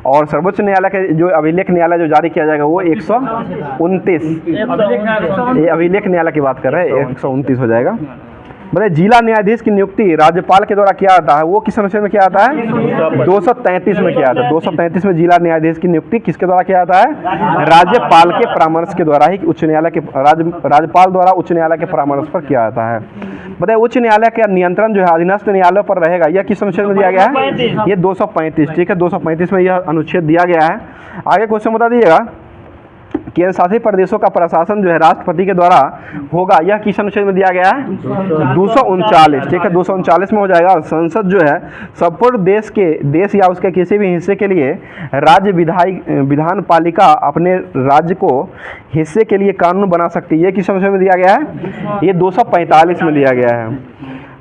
और सर्वोच्च न्यायालय के जो अभिलेख न्यायालय जो जारी किया जाएगा वो 129। ये अभिलेख न्यायालय की बात कर रहे हैं, 129 हो जाएगा। बताइए, जिला न्यायाधीश की नियुक्ति राज्यपाल के द्वारा किया जाता है, वो किस अनुच्छेद में किया जाता है? 233 में किया जाता है। 233 में जिला न्यायाधीश की नियुक्ति किसके द्वारा किया जाता है? राज्यपाल के परामर्श के द्वारा ही उच्च न्यायालय के राज्यपाल द्वारा उच्च न्यायालय के परामर्श पर किया जाता है। बताइए, उच्च न्यायालय का नियंत्रण जो है अधीनस्थ न्यायालयों पर रहेगा। यह किस अनुच्छेद में दिया गया है? ये 235। ठीक है, 235 में यह अनुच्छेद दिया गया है। आगे क्वेश्चन बता दीजिएगा। केंद्र शासित प्रदेशों का प्रशासन जो है राष्ट्रपति के द्वारा होगा। यह किस अनुच्छेद में दिया गया है? 239। ठीक है, 239 में हो जाएगा। और संसद जो है संपूर्ण देश या उसके किसी भी हिस्से के लिए राज्य विधान पालिका अपने राज्य को हिस्से के लिए कानून बना सकती है। ये किस अनुच्छेद में दिया गया है? ये 245 में दिया गया है।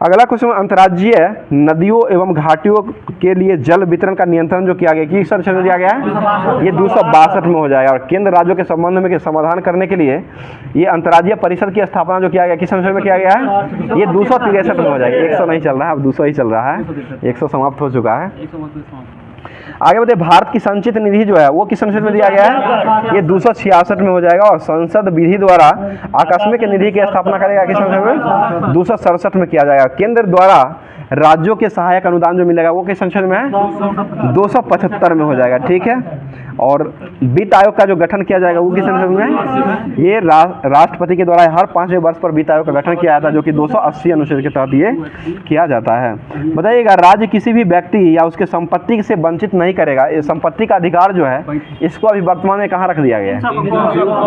अगला क्वेश्चन, अंतर्राज्यीय नदियों एवं घाटियों के लिए जल वितरण का नियंत्रण जो किया गया, किस अनुच्छेद में दिया गया है? ये 262 में हो जाएगा। और केंद्र राज्यों के संबंध में समाधान करने के लिए ये अंतर्राज्यीय परिषद की स्थापना जो किया गया, किस अनुच्छेद में किया गया है? ये 263 में हो जाएगा। 100 नहीं चल रहा है, अब 200 ही चल रहा है। 100 समाप्त हो चुका है। आगे बढ़ते। भारत की संचित निधि जो है वो किस अनुच्छेद में दिया गया है? ये 266 में हो जाएगा। और संसद विधि द्वारा आकस्मिक निधि की स्थापना करेगा, किस अनुच्छेद में? 267 में किया जाएगा। केंद्र द्वारा राज्यों के सहायक अनुदान जो मिलेगा वो किस अनुच्छेद में है? 275 में हो जाएगा। ठीक है, और वित्त आयोग का जो गठन किया जाएगा वो किस अनुच्छेद में है? ये राष्ट्रपति के द्वारा हर 5वें वर्ष पर वित्त आयोग का गठन किया जाता है, जो कि 280 अनुच्छेद के तहत ये किया जाता है। बताइएगा, राज्य किसी भी व्यक्ति या उसके संपत्ति से वंचित नहीं करेगा। ये संपत्ति का अधिकार जो है इसको अभी वर्तमान में कहाँ रख दिया गया है?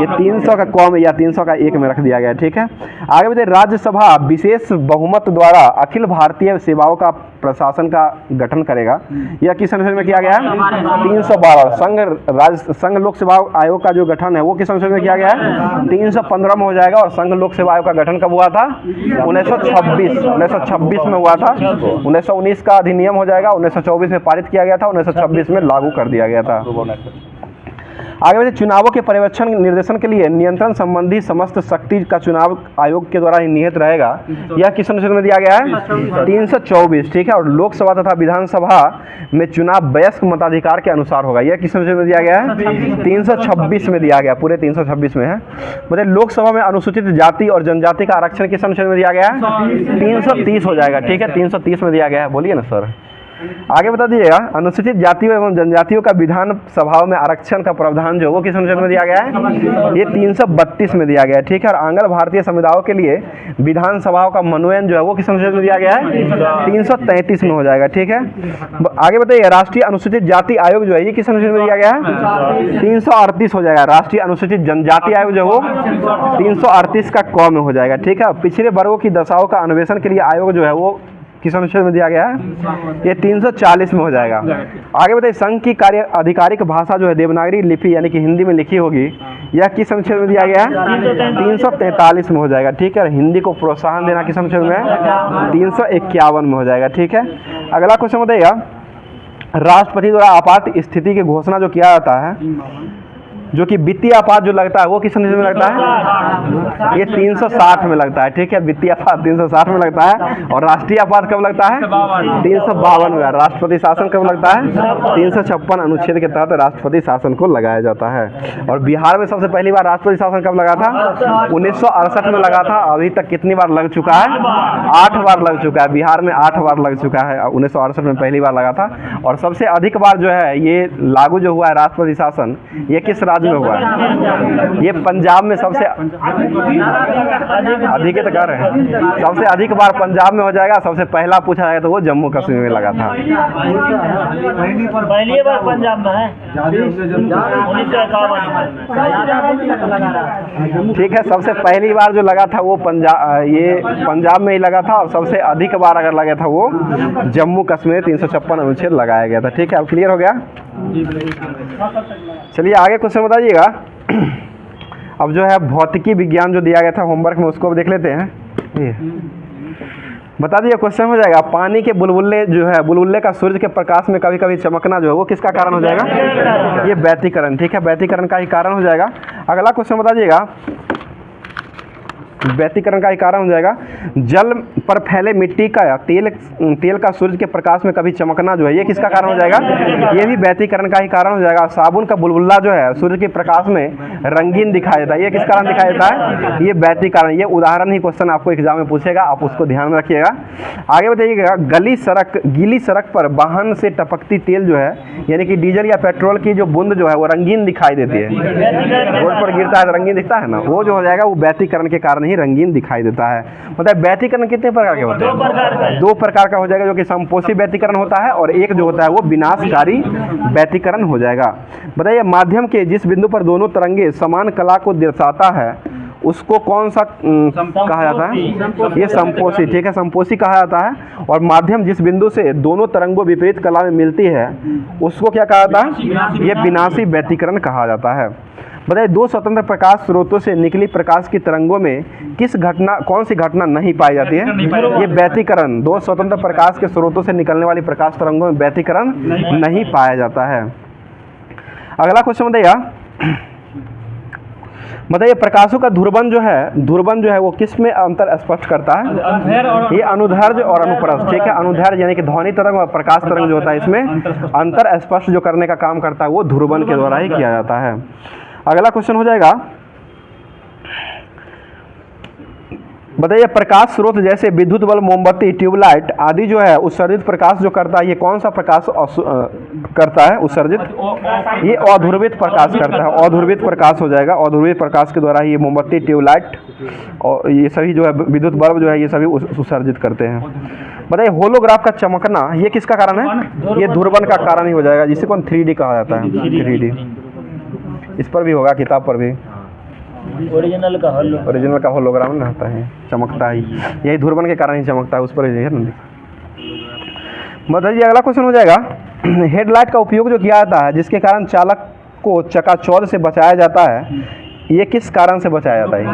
ये 300 का कॉम या 300 का 1 में रख दिया गया है। ठीक है, आगे बताइए। राज्यसभा विशेष बहुमत द्वारा अखिल भारतीय सेवाओं का प्रशासन का गठन करेगा। यह किस अनुच्छेद में किया गया है? 312। संघ लोक सेवा आयोग का जो गठन है वो किस अनुच्छेद में किया गया है? 315 में हो जाएगा। और संघ लोक सेवा आयोग का गठन कब हुआ था? 1926 में हुआ था। 1919 का अधिनियम हो जाएगा। 1924 में पारित किया गया था। 1926 में लागू कर दिया गया था। आगे बढ़ते। चुनावों के पर्यवेक्षण निर्देशन के लिए नियंत्रण संबंधी समस्त शक्ति का चुनाव आयोग के द्वारा ही निहित रहेगा। यह किस अनुच्छेद में दिया गया है? 324। ठीक है, और लोकसभा तथा विधानसभा में चुनाव वयस्क मताधिकार के अनुसार होगा। यह किस अनुच्छेद में दिया गया है? 326 में दिया गया। पूरे 326 में है। मतलब लोकसभा में अनुसूचित जाति और जनजाति का आरक्षण किस अनुच्छेद में दिया गया है? 330 हो जाएगा। ठीक है, 330 में दिया गया है। बोलिए ना सर। आगे बता दीजिएगा। अनुसूचित जातियों एवं जनजातियों का विधान सभाओं में आरक्षण का प्रावधान जो वो किस अनुच्छेद में दिया गया है? ये 332 में दिया गया है। ठीक है, और आंग्ल भारतीय समुदायों के लिए विधान सभाओं का मनोनयन जो है वो किस अनुच्छेद में दिया गया है? 333 में हो जाएगा। ठीक है, आगे बताइए। राष्ट्रीय अनुसूचित जाति आयोग जो है ये किस अनुच्छेद में दिया गया है? 338 हो जाएगा। राष्ट्रीय अनुसूचित जनजाति आयोग जो वो 338 का क में हो जाएगा। ठीक है, पिछड़े वर्गों की दशाओं का अन्वेषण के लिए आयोग जो है वो किस अनुच्छेद में दिया गया है? ये 340 में हो जाएगा। आगे बताइए। संघ की कार्य आधिकारिक भाषा जो है देवनागरी लिपि यानी कि हिंदी में लिखी होगी। यह किस अनुच्छेद में दिया गया है? 343 में हो जाएगा। ठीक है, हिंदी को प्रोत्साहन देना किस अनुच्छेद में है? 351 में हो जाएगा। ठीक है, अगला क्वेश्चन बताइएगा। राष्ट्रपति द्वारा आपात स्थिति की घोषणा जो किया जाता है, जो कि वित्तीय आपात जो लगता है वो किस अनुच्छेद में लगता है? ये 360 में लगता है। ठीक है, वित्तीय आपात 360 में लगता है। और राष्ट्रीय आपात कब लगता है? 352 में। राष्ट्रपति शासन कब लगता है? 356 अनुच्छेद के तहत राष्ट्रपति शासन को लगाया जाता है। और बिहार में सबसे पहली बार राष्ट्रपति शासन कब लगा था? 1968 में लगा था। अभी तक कितनी बार लग चुका है? 8 बार लग चुका है। बिहार में 8 बार लग चुका है। 1968 में पहली बार लगा था। और सबसे अधिक बार जो है ये लागू जो हुआ है राष्ट्रपति शासन, ये किस राज्य राज्य में हुआ है? ये पंजाब में सबसे अधिक तो कर रहे हैं, सबसे अधिक बार पंजाब में हो जाएगा। सबसे पहला पूछा जाएगा तो वो जम्मू कश्मीर में लगा था। पहली बार पंजाब में है 1951। ठीक है, सबसे पहली बार जो लगा था वो पंजाब में ही लगा था, और सबसे अधिक बार अगर लगा था वो जम्मू कश्मीर 356 अनुच्छेद लगाया गया था। ठीक है, अब क्लियर हो गया। चलिए आगे क्वेश्चन बताइएगा। अब जो है भौतिकी विज्ञान जो दिया गया था होमवर्क में, उसको देख लेते हैं। ये बता दिए, क्वेश्चन हो जाएगा पानी के बुलबुले जो है, बुलबुले का सूर्य के प्रकाश में कभी कभी चमकना जो है वो किसका कारण हो जाएगा? ये व्यतिकरण। ठीक है, व्यतिकरण का ही कारण हो जाएगा। अगला क्वेश्चन बता दीजिएगा, व्यतिकरण का ही कारण हो जाएगा जल पर फैले मिट्टी का या तेल का सूर्य के प्रकाश में कभी चमकना जो है ये किसका कारण हो जाएगा? ये भी व्यतिकरण का ही कारण हो जाएगा। साबुन का बुलबुला जो है सूर्य के प्रकाश में रंगीन दिखाई देता है, ये किस कारण दिखाई देता है? ये व्यतिकरण। ये उदाहरण ही क्वेश्चन आपको एग्जाम में पूछेगा, आप उसको ध्यान में रखिएगा। आगे बताइएगा, गीली सड़क पर वाहन से टपकती तेल जो है यानी कि डीजल या पेट्रोल की जो बूंद जो है वो रंगीन दिखाई देती है, रोड पर गिरता है तो रंगीन दिखता है ना, वो जो हो जाएगा वो व्यतिकरण के कारण ही रंगीन दिखाई देता है। मतलब व्यतिकरण कितने प्रकार के होते हैं? दो प्रकार का हो जाएगा, जो कि संपोषी व्यतिकरण होता है, और एक जो होता है वो विनाशकारी व्यतिकरण हो जाएगा। बताइए, माध्यम के जिस बिंदु पर दोनों तरंगे समान कला को दर्शाता है उसको कौन सा कहा जाता है? ये संपोषी। ठीक है, संपोषी कहा जाता है। और माध्यम जिस बिंदु से दोनों तरंगों विपरीत कला में मिलती है उसको क्या कहा जाता है? ये विनाशी व्यतिकरण कहा जाता है। बताइए, दो स्वतंत्र प्रकाश स्रोतों से निकली प्रकाश की तरंगों में कौन सी घटना नहीं पाई जाती है? ये व्यतिकरण। दो स्वतंत्र प्रकाश के स्रोतों से निकलने वाली प्रकाश तरंगों में व्यतिकरण नहीं पाया जाता है। अगला क्वेश्चन बताइए, प्रकाशों का ध्रुवन जो है वो किस में अंतर स्पष्ट करता है? ये अनुदैर्ध्य और अनुप्रस्थ। ठीक है, अनुदैर्ध्य यानी कि ध्वनि तरंग और प्रकाश तरंग जो होता है इसमें अंतर स्पष्ट जो करने का काम करता है वो ध्रुवन के द्वारा ही किया जाता है। अगला क्वेश्चन हो जाएगा, बताइए, प्रकाश स्रोत जैसे विद्युत बल्ब, मोमबत्ती, ट्यूबलाइट आदि जो है उत्सर्जित प्रकाश जो करता है ये कौन सा प्रकाश करता है उत्सर्जित? ये अध्रुवित प्रकाश करता है। अध्रुवित प्रकाश हो जाएगा। अध्रुवित प्रकाश के द्वारा ये मोमबत्ती, ट्यूबलाइट और ये सभी जो है विद्युत बल्ब जो है ये सभी उत्सर्जित करते हैं। बताइए, होलोग्राफ का चमकना ये किसका कारण है? ये ध्रुवन का कारण ही हो जाएगा, जिसे कौन 3D कहा जाता है। 3D इस पर भी होगा, किताब पर भी। ओरिजिनल का होलोग्राम रहता है, चमकता है, यही ध्रुवन के कारण ही चमकता है, उस पर है ना। बताइए, अगला क्वेश्चन हो जाएगा, हेडलाइट का उपयोग जो किया जाता है जिसके कारण चालक को चकाचौंध से बचाया जाता है ये किस कारण से बचाया जाता है?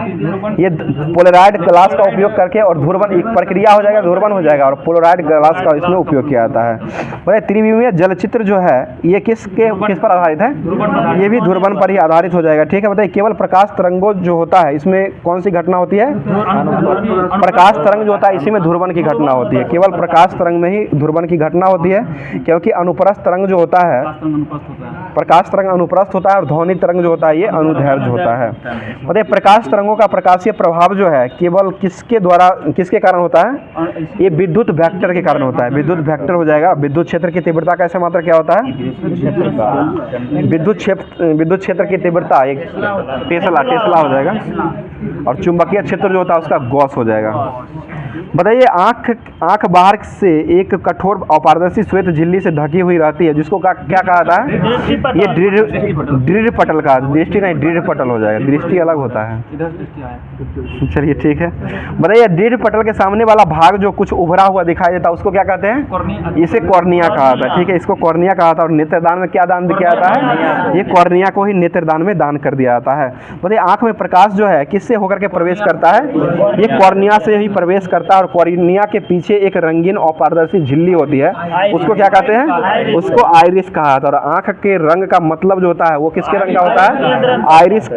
ये पोलराइड ग्लास का उपयोग करके, और ध्रुवन एक प्रक्रिया हो जाएगा, ध्रुवन हो जाएगा, और पोलराइड ग्लास का इसमें उपयोग किया जाता है। बताइए, त्रिविमीय जलचित्र जो है ये किस पर आधारित है? ये भी ध्रुवन पर ही आधारित हो जाएगा। ठीक है, बताइए, केवल प्रकाश तरंगों जो होता है इसमें कौन सी घटना होती है? प्रकाश तरंग जो होता है इसी में ध्रुवन की घटना होती है। केवल प्रकाश तरंग में ही ध्रुवन की घटना होती है, क्योंकि अनुप्रस्थ तरंग जो होता है, प्रकाश तरंग अनुप्रस्थ होता है, और ध्वनि तरंग जो होता है ये अनुदैर्ध्य होता है। बताइए, प्रकाश तरंगों का प्रकाशीय प्रभाव जो है केवल किसके कारण होता है? ये विद्युत वेक्टर के कारण होता है। विद्युत वेक्टर हो जाएगा। विद्युत क्षेत्र की तीव्रता का ऐसा मात्रा क्या होता है? विद्युत क्षेत्र की तीव्रता एक टेस्ला हो जाएगा, और चुंबकीय क्षेत्र जो होता है उसका गॉस हो जाएगा। बताइए, आंख बाहर से एक कठोर अपारदर्शी श्वेत झिल्ली से ढकी हुई रहती है जिसको क्या कहा जाता है? ये दृढ़ पटल का, दृष्टि नहीं दृढ़ पटल हो जाएगा, दृष्टि अलग होता है। चलिए ठीक है। बताइए, दृढ़ पटल के सामने वाला भाग जो कुछ उभरा हुआ दिखाई देता है उसको क्या कहते हैं? इसे कॉर्निया कहा जाता है। ठीक है, इसको कॉर्निया कहा जाता है। और नेत्रदान में क्या दान किया जाता है? ये कॉर्निया को ही नेत्रदान में दान कर दिया जाता है। बताइए, आंख में प्रकाश जो है किससे होकर के प्रवेश करता है? ये कॉर्निया से ही प्रवेश करता है, और कॉर्निया के पीछे एक रंगीन और पारदर्शी झिल्ली होती है, उसको क्या कहते हैं? उसको आइरिस कहा जाता है। और आंख के रंग का मतलब जो होता है वो किसके रंग का होता है? आइरिस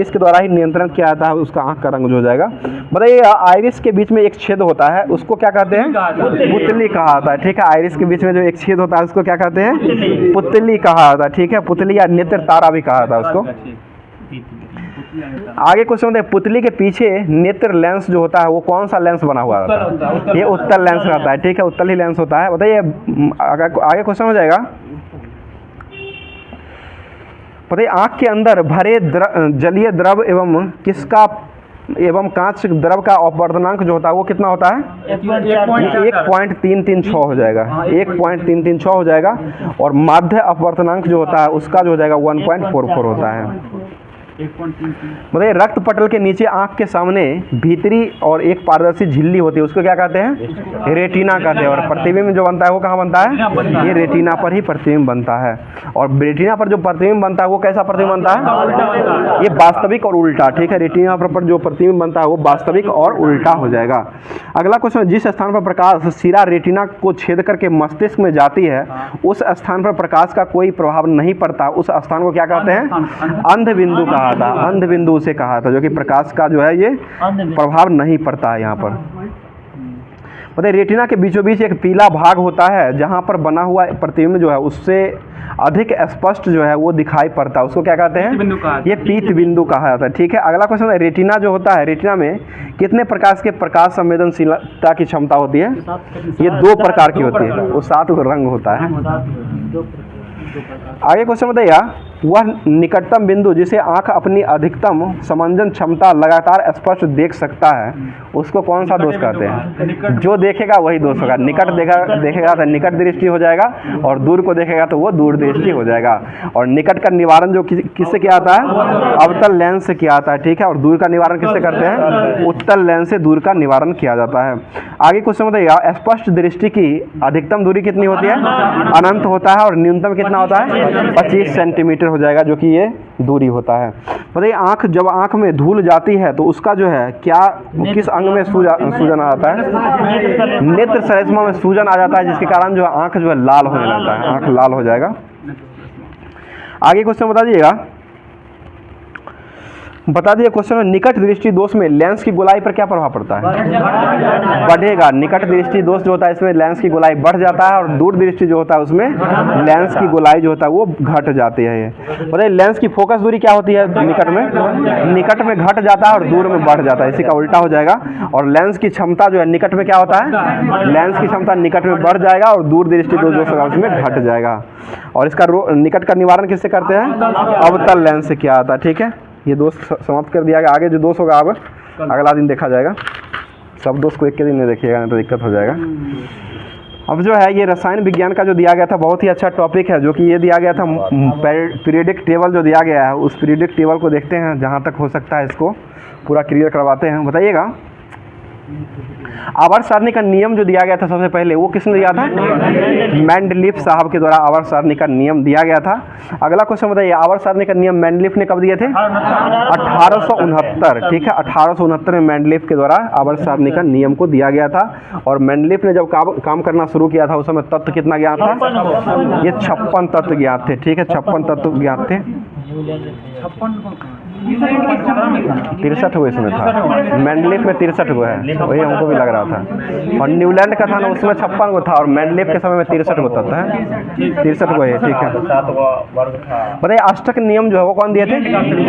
के द्वारा ही नियंत्रण किया जाता है उसका आंख का रंग जो हो जाएगा। बताइए, आइरिस के बीच में एक छेद होता है उसको क्या कहते हैं? पुतली कहा जाता है। ठीक है, आइरिस के बीच में जो एक छेद होता है उसको क्या कहते हैं? पुतली कहा जाता है। ठीक है, पुतली या नेत्र तारा भी कहा जाता है उसको। आगे क्वेश्चन बताइए, पुतली के पीछे नेत्र लेंस जो होता है वो कौन सा लेंस बना हुआ रहता है? ये उत्तल लेंस रहता है। ठीक है, उत्तल ही लेंस होता है। बताइए, आगे क्वेश्चन हो जाएगा, पता है आँख के अंदर भरे जलीय द्रव एवं कांच द्रव का अपवर्तनांक जो होता है वो कितना होता है? 1.336 हो जाएगा, 1.336 हो जाएगा। और माध्य अपवर्तनांक जो होता है उसका जो हो जाएगा 1.44 होता है। मतलब रक्त पटल के नीचे आँख के सामने भीतरी और एक पारदर्शी झिल्ली होती है, उसको क्या कहते हैं? रेटिना कहते हैं। और प्रतिबिंब जो बनता है वो कहाँ बनता है? ये रेटिना पर ही प्रतिबिंब बनता है। और रेटिना पर जो प्रतिबिंब बनता है वो कैसा प्रतिबिंब बनता है? ये वास्तविक और उल्टा, ठीक है। रेटिना पर जो प्रतिबिंब बनता है वो वास्तविक और उल्टा हो जाएगा। अगला क्वेश्चन, जिस स्थान पर प्रकाश सिरा रेटिना को छेद करके मस्तिष्क में जाती है उस स्थान पर प्रकाश का कोई प्रभाव नहीं पड़ता, उस स्थान को क्या कहते हैं? अंध बिंदु कहा था, अंध बिंदु उसे कहा था, जो कि प्रकाश का जो है ये प्रभाव नहीं पड़ता है यहाँ पर। मतलब रेटिना के बीचों बीच एक पीला भाग होता है जहाँ पर बना हुआ प्रतिबिंब जो है उससे अधिक स्पष्ट जो है वो दिखाई पड़ता है, उसको क्या कहते हैं? ये पीत बिंदु कहा जाता है, ठीक है। अगला क्वेश्चन है, रेटिना जो होता है, रेटिना में कितने प्रकार के प्रकाश संवेदनशीलता की क्षमता होती है? ये 2 प्रकार की होती है, वो 7 रंग होता है। आगे क्वेश्चन बताइए, वह निकटतम बिंदु जिसे आंख अपनी अधिकतम समंजन क्षमता लगातार स्पष्ट देख सकता है उसको कौन सा दोष कहते हैं? जो देखेगा वही दोष होगा। निकट देखेगा तो निकट दृष्टि हो जाएगा और दूर को देखेगा तो वो दूर दृष्टि हो जाएगा। और निकट का निवारण जो किससे किया जाता है? अवतल लेंस से किया जाता है, ठीक है। और दूर का निवारण किससे करते हैं? उत्तल लेंस से दूर का निवारण किया जाता है। आगे क्वेश्चन बताइएगा, स्पष्ट दृष्टि की अधिकतम दूरी कितनी होती है? अनंत होता है। और न्यूनतम कितना होता है? 25 सेंटीमीटर हो जाएगा, जो कि ये दूरी होता है। बताइए, जब आंख में धूल जाती है तो उसका जो है क्या किस अंग में सूजन आ जाता है? नेत्र श्लेष्मा में सूजन आ जाता है, जिसके कारण जो आंख जो है लाल होने लगता है, आंख लाल हो जाएगा। आगे क्वेश्चन बता दिए क्वेश्चन में, निकट दृष्टि दोष में लेंस की गोलाई पर क्या प्रभाव पड़ता है? बढ़ेगा। निकट दृष्टि दोष जो होता है इसमें लेंस की गोलाई बढ़ जाता है और दूर दृष्टि जो होता है उसमें लेंस की गोलाई जो होता है वो घट जाती है। ये बताइए, लेंस की फोकस दूरी क्या होती है? निकट में घट जाता है और दूर में बढ़ जाता है, इसी का उल्टा हो जाएगा। और लेंस की क्षमता जो है निकट में क्या होता है? लेंस की क्षमता निकट में बढ़ जाएगा और दूर दृष्टि दोष जो होगा उसमें घट जाएगा। और इसका निकट का निवारण किससे करते हैं? अवतल लेंस से किया जाता है, ठीक है। ये दोष समाप्त कर दिया गया। आगे जो दोष होगा अब अगला दिन देखा जाएगा, सब दोष को एक के दिन में देखिएगा नहीं तो दिक्कत हो जाएगा। अब जो है ये रसायन विज्ञान का जो दिया गया था बहुत ही अच्छा टॉपिक है, जो कि ये दिया गया था पीरियडिक टेबल जो दिया गया है, उस पीरियडिक टेबल को देखते हैं, जहाँ तक हो सकता है इसको पूरा क्लियर करवाते हैं। बताइएगा, आवर्त सारणी का नियम जो दिया गया था सबसे पहले वो किसने दिया था? मेंडलीफ साहब के द्वारा आवर्त सारणी का नियम दिया गया था। अगला क्वेश्चन बताइए, आवर्त सारणी का नियम मेंडलीफ ने कब दिए थे? 1869, ठीक है। 1869 में मेंडलीफ के द्वारा आवर्त सारणी का नियम को दिया गया था। और मेंडलीफ ने जब काम करना शुरू किया था उस समय तत्व कितना ज्ञात था? ये 56 तत्व ज्ञात थे, ठीक है। 56 तत्व ज्ञात थे। 63 वो इसमें था, मेंडलीफ में 63 वो है, वही हमको भी लग रहा था। और न्यूलैंड का था ना, उसमें 56 वो था और मेंडलीफ के समय में 63 वो तत्व है, 63 वो है, ठीक है। बताइए, अष्टक नियम जो है वो कौन दिए थे?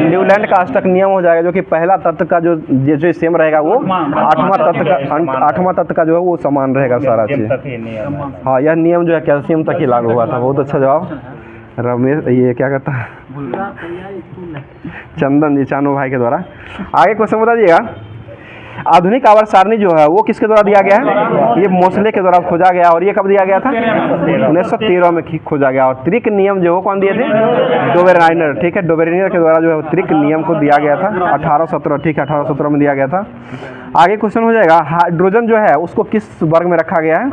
न्यूलैंड का अष्टक नियम हो जाएगा, जो कि पहला तत्व का जो सेम रहेगा वो 8वां तत्व का जो है वो समान रहेगा सारा चीज। हाँ, यह नियम जो है कैल्शियम तक ही लागू हुआ था। बहुत अच्छा जवाब रमेश, ये क्या कहता है, चंदन जी चानू भाई के द्वारा। आगे क्वेश्चन बता दिएगा, आधुनिक आवर्त सारणी जो है वो किसके द्वारा दिया गया है? ये मोसले के द्वारा खोजा गया। और ये कब दिया गया था? 1913 में खोजा गया। और त्रिक नियम जो वो कौन दिए थे? डोबेराइनर, ठीक है। डोबेराइनर के द्वारा जो है त्रिक नियम को दिया गया था 1817, ठीक है, 1817 में दिया गया था। आगे क्वेश्चन हो जाएगा, हाइड्रोजन जो है उसको किस वर्ग में रखा गया है?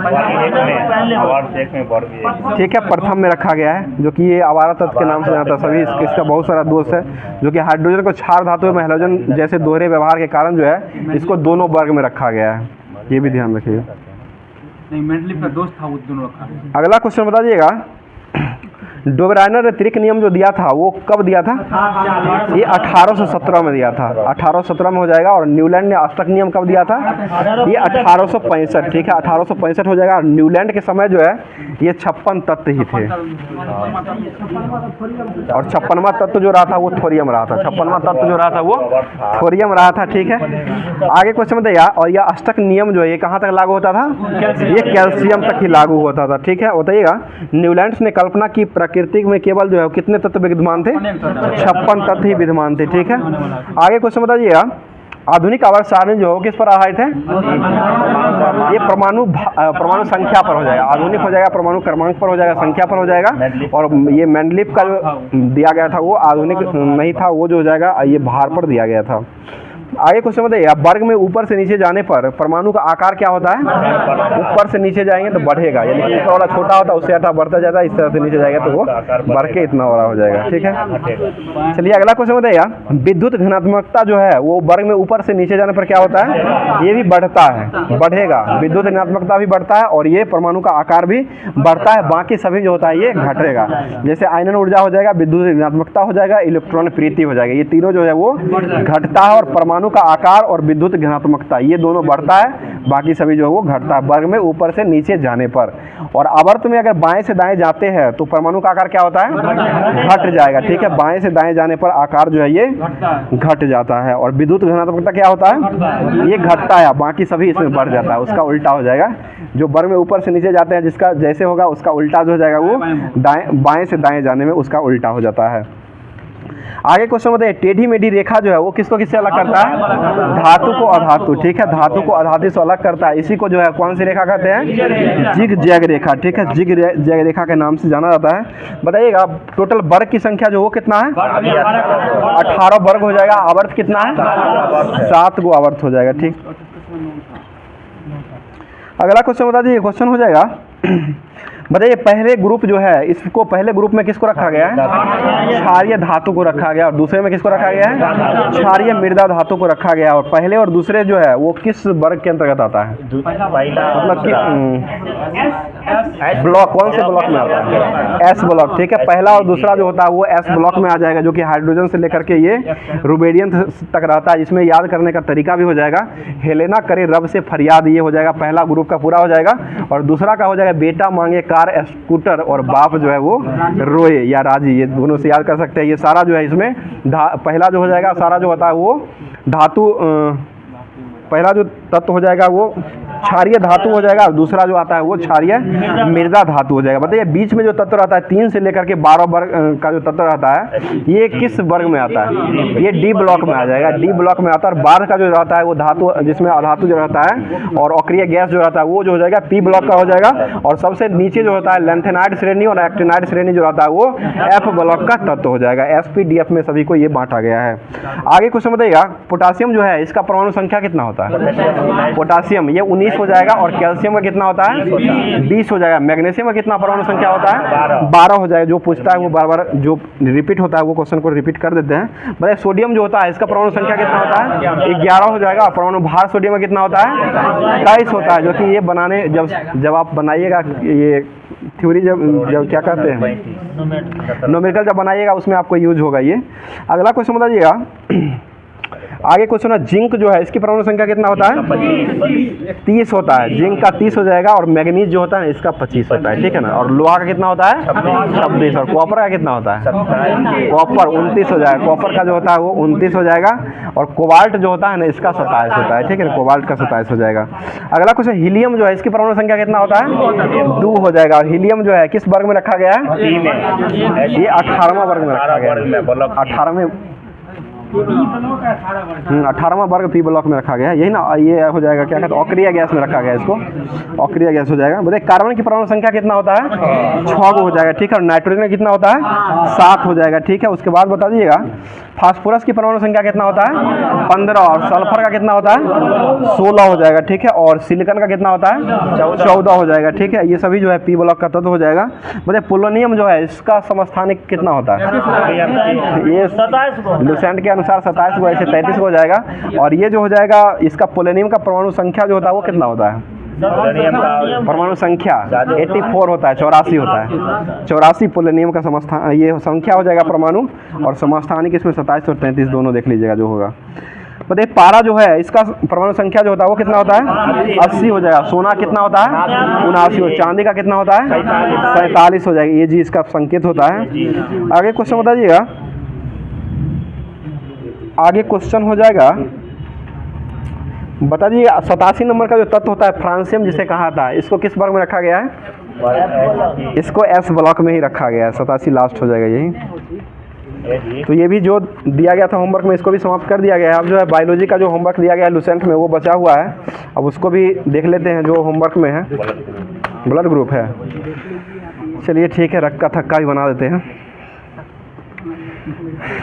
ठीक है, प्रथम में रखा गया है, जो कि ये आवारा तत्व के नाम से जाता है। सभी इसका बहुत सारा दोष है, जो कि हाइड्रोजन को क्षार धातु में हैलोजन जैसे दोहरे व्यवहार के कारण जो है इसको दोनों वर्ग में रखा गया है, ये भी ध्यान रखिएगा। मेंडलीफ का दोस्त था वो दोनों रखा। अगला क्वेश्चन बता दीजिएगा, डोबेराइनर ने त्रिक नियम जो दिया था वो कब दिया था? ये 1817 में दिया था, 1817 में हो जाएगा। और न्यूलैंड ने अष्टक नियम कब दिया था? ये 1865, ठीक है, 1865 हो जाएगा। न्यूलैंड के समय जो है ये 56 तत्व ही थे और 56वां तत्व जो रहा था वो थोरियम रहा था, 56वां तत्व जो रहा था वो थोरियम रहा था, ठीक है। आगे क्वेश्चन बताइए, और यह अष्टक नियम जो है ये कहाँ तक लागू होता था? ये कैल्शियम तक ही लागू होता था, ठीक है। बताइएगा, न्यूलैंड ने कल्पना की प्रकृति प्राकृतिक में केवल जो है कितने तत्व विद्यमान थे? 56 तत्व ही विद्यमान थे। ठीक है, आगे क्वेश्चन बताइएगा, आधुनिक आवर्त सारणी जो किस पर आधारित है? ये परमाणु संख्या पर हो जाएगा, आधुनिक हो जाएगा, परमाणु क्रमांक पर हो जाएगा, संख्या पर हो जाएगा। और ये मेंडलीफ का जो दिया गया था वो आधुनिक नहीं था, वो जो हो जाएगा ये भार पर दिया गया था। आगे क्वेश्चन बताइए, वर्ग में ऊपर से नीचे जाने पर परमाणु का आकार क्या होता है? ऊपर से नीचे जाएंगे तो बढ़ेगा, यानी ऊपर वाला छोटा होता है उससे आटा बढ़ता जाता है, इस तरह से नीचे जाएगा तो वो बढ़ के इतना बड़ा हो जाएगा। ठीक है, चलिए अगला क्वेश्चन बताइए, विद्युत घनात्मकता जो है वो वर्ग में ऊपर से नीचे जाने पर क्या होता है? ये भी बढ़ता है, बढ़ेगा, विद्युत घनात्मकता भी बढ़ता है और ये परमाणु का आकार भी बढ़ता है, बाकी सभी जो होता है ये घटेगा। जैसे आयनन ऊर्जा हो जाएगा, विद्युत घनात्मकता हो जाएगा, इलेक्ट्रॉन प्रीति हो जाएगा, ये तीनों जो है वो घटता है और परमाणु का आकार और विद्युत घनात्मकता ये दोनों बढ़ता है, बाकी सभी जो है वो घटता है वर्ग में ऊपर से नीचे जाने पर। और आवर्त में अगर बाएं से दाएं जाते हैं तो परमाणु का आकार क्या होता है? घट जाएगा। ठीक है, बाएं से दाएं जाने पर आकार जो है ये घट जाता है। और विद्युत घनात्मकता क्या होता है? ये घटता है, बाकी सभी इसमें बढ़ जाता है, उसका उल्टा हो जाएगा। जो वर्ग में ऊपर से नीचे जाते हैं जिसका जैसे होगा उसका उल्टा जो हो जाएगा वो बाएं से दाएं जाने में उसका उल्टा हो जाता है। आगे क्वेश्चन बताइए, टेढ़ी मेढ़ी रेखा जो है वो किसको किससे अलग करता है? धातु को अधातु। ठीक है, धातु को अधातु से अलग करता है, इसी को जो है कौन सी रेखा कहते हैं? जिग जैग रेखा। ठीक है, जिग जैग रेखा के नाम से जाना जाता है। बताइएगा, टोटल वर्ग की संख्या जो वो कितना है? 18 वर्ग हो जाएगा। आवर्त कितना है? 7 गो आवर्त हो जाएगा। ठीक, अगला क्वेश्चन बता दीजिए, क्वेश्चन हो जाएगा बताइए, पहले ग्रुप जो है इसको पहले ग्रुप में किसको रखा गया है? क्षारीय धातु को रखा गया। और दूसरे में किसको रखा गया है? क्षारीय मृदा धातु को रखा गया। और पहले और दूसरे जो है वो किस वर्ग के अंतर्गत आता है? मतलब कि ब्लॉक, कौन से ब्लॉक में आता है? S block. ठीक है, पहला और दूसरा जो होता है वो एस ब्लॉक में आ जाएगा, जो कि हाइड्रोजन से लेकर के ये रुबेडियम तक रहता है। इसमें याद करने का तरीका भी हो जाएगा, हेलेना करे रब से फरियाद, ये हो जाएगा पहला ग्रुप का पूरा हो जाएगा। और दूसरा का हो जाएगा बेटा मांगे कार स्कूटर और बाप जो है वो रोए या राजी, ये दोनों से याद कर सकते हैं। ये सारा जो है इसमें पहला जो हो जाएगा सारा जो होता है वो धातु, पहला जो तत्व हो जाएगा वो क्षारीय धातु हो जाएगा और दूसरा जो आता है वो क्षारीय मृदा धातु हो जाएगा। बताइए, बीच में जो तत्व रहता है 3 से लेकर के 12 वर्ग का जो तत्व रहता है ये किस वर्ग में आता है? ये डी ब्लॉक में आ जाएगा, डी ब्लॉक में आता है। और बाद का जो रहता है वो धातु, जिसमें अधातु जो रहता है और अक्रिय गैस जो रहता है वो जो हो जाएगा पी ब्लॉक का हो जाएगा। और सबसे नीचे जो होता है लेंथेनाइड श्रेणी और एक्टिनाइड श्रेणी जो रहता है वो एफ ब्लॉक का तत्व हो जाएगा। SPDF में सभी को ये बांटा गया है। आगे क्वेश्चन बताइएगा, पोटासियम जो है इसका परमाणु संख्या कितना होता है? पोटासियम ये 19 हो जाएगा। और कैल्शियम का कितना होता है? 20 हो जाएगा। मैग्नीशियम का कितना परमाणु संख्या होता है? 12 हो जाएगा। जो पूछता है वो बार बार जो रिपीट होता है वो क्वेश्चन को रिपीट कर देते हैं। बताइए, सोडियम जो होता है इसका परमाणु संख्या कितना होता है? 11 हो जाएगा। परमाणु भार सोडियम में कितना होता है? 21 होता है, जो कि ये बनाने जब आप बनाइएगा ये थ्योरी जब क्या कहते हैं न्यूमेरिकल जब बनाइएगा उसमें आपको यूज होगा ये। अगला क्वेश्चन बताइएगा, आगे क्वेश्चन है, जिंक जो है इसकी परमाणु संख्या कितना होता है? 30 होता है। जिंक का 30 हो जाएगा। और मैग्नीज जो होता है इसका 25 होता है। ठीक है ना। और लोहा का कितना होता है? 26। और कॉपर का कितना होता है? कॉपर 29 हो जाएगा। कॉपर का जो होता है वो 29 हो जाएगा। और कोबाल्ट जो होता है ना इसका 27 होता है। ठीक है ना, कोबाल्ट का 27 हो जाएगा। अगला क्वेश्चन, हीलियम जो है इसकी परमाणु संख्या कितना होता है? 2 हो जाएगा। और हीलियम जो है किस वर्ग में रखा गया है? ये 18वां वर्ग में रखा गया है। 18वां वर्ग पी ब्लॉक में रखा गया है। यही ना, ये हो जाएगा क्या कहते हैं अक्रिय गैस में रखा गया है, इसको अक्रिय गैस हो जाएगा। बताइए, कार्बन की परमाणु संख्या कितना होता है? 6 हो जाएगा। ठीक है। और नाइट्रोजन का कितना होता है? 7 हो जाएगा। ठीक है। उसके बाद बता दीजिएगा, फास्फोरस की परमाणु संख्या कितना होता है? 15। और सल्फर का कितना होता है? 16 हो जाएगा। ठीक है। और सिलिकॉन का कितना होता है? 14 हो जाएगा। ठीक है। ये सभी जो है पी ब्लॉक का तत्व हो जाएगा। बताइए, पोलोनियम जो है इसका समस्थानिक कितना होता है? ये लुसेंट के अनुसार 27 को, ऐसे 33 हो जाएगा। और ये जो हो जाएगा इसका पोलोनियम का परमाणु संख्या जो होता है वो कितना होता है? परमाणु संख्या 84 होता है, 84 होता है। 84 पोलोनियम का समस्थान ये संख्या हो जाएगा परमाणु। और समस्थानिक इसमें 27 और 33 दोनों देख लीजिएगा जो होगा। बताइए, पारा जो है इसका परमाणु संख्या जो होता है वो कितना होता है? 80 हो जाएगा। सोना कितना होता है? 79। और चांदी का कितना होता है? 47 हो जाएगा। ये जी इसका संकेत होता है। आगे क्वेश्चन बताइएगा, आगे क्वेश्चन हो जाएगा, बता दीजिए 87 नंबर का जो तत्व होता है फ्रांसियम जिसे कहा था, इसको किस वर्ग में रखा गया है? इसको एस ब्लॉक में ही रखा गया है, 87 लास्ट हो जाएगा यही। तो ये भी जो दिया गया था होमवर्क में, इसको भी समाप्त कर दिया गया है। अब जो है बायोलॉजी का जो होमवर्क दिया गया है लुसेंट में, वो बचा हुआ है। अब उसको भी देख लेते हैं जो होमवर्क में है, ब्लड ग्रुप है। चलिए ठीक है, रक्का थक्का भी बना देते हैं।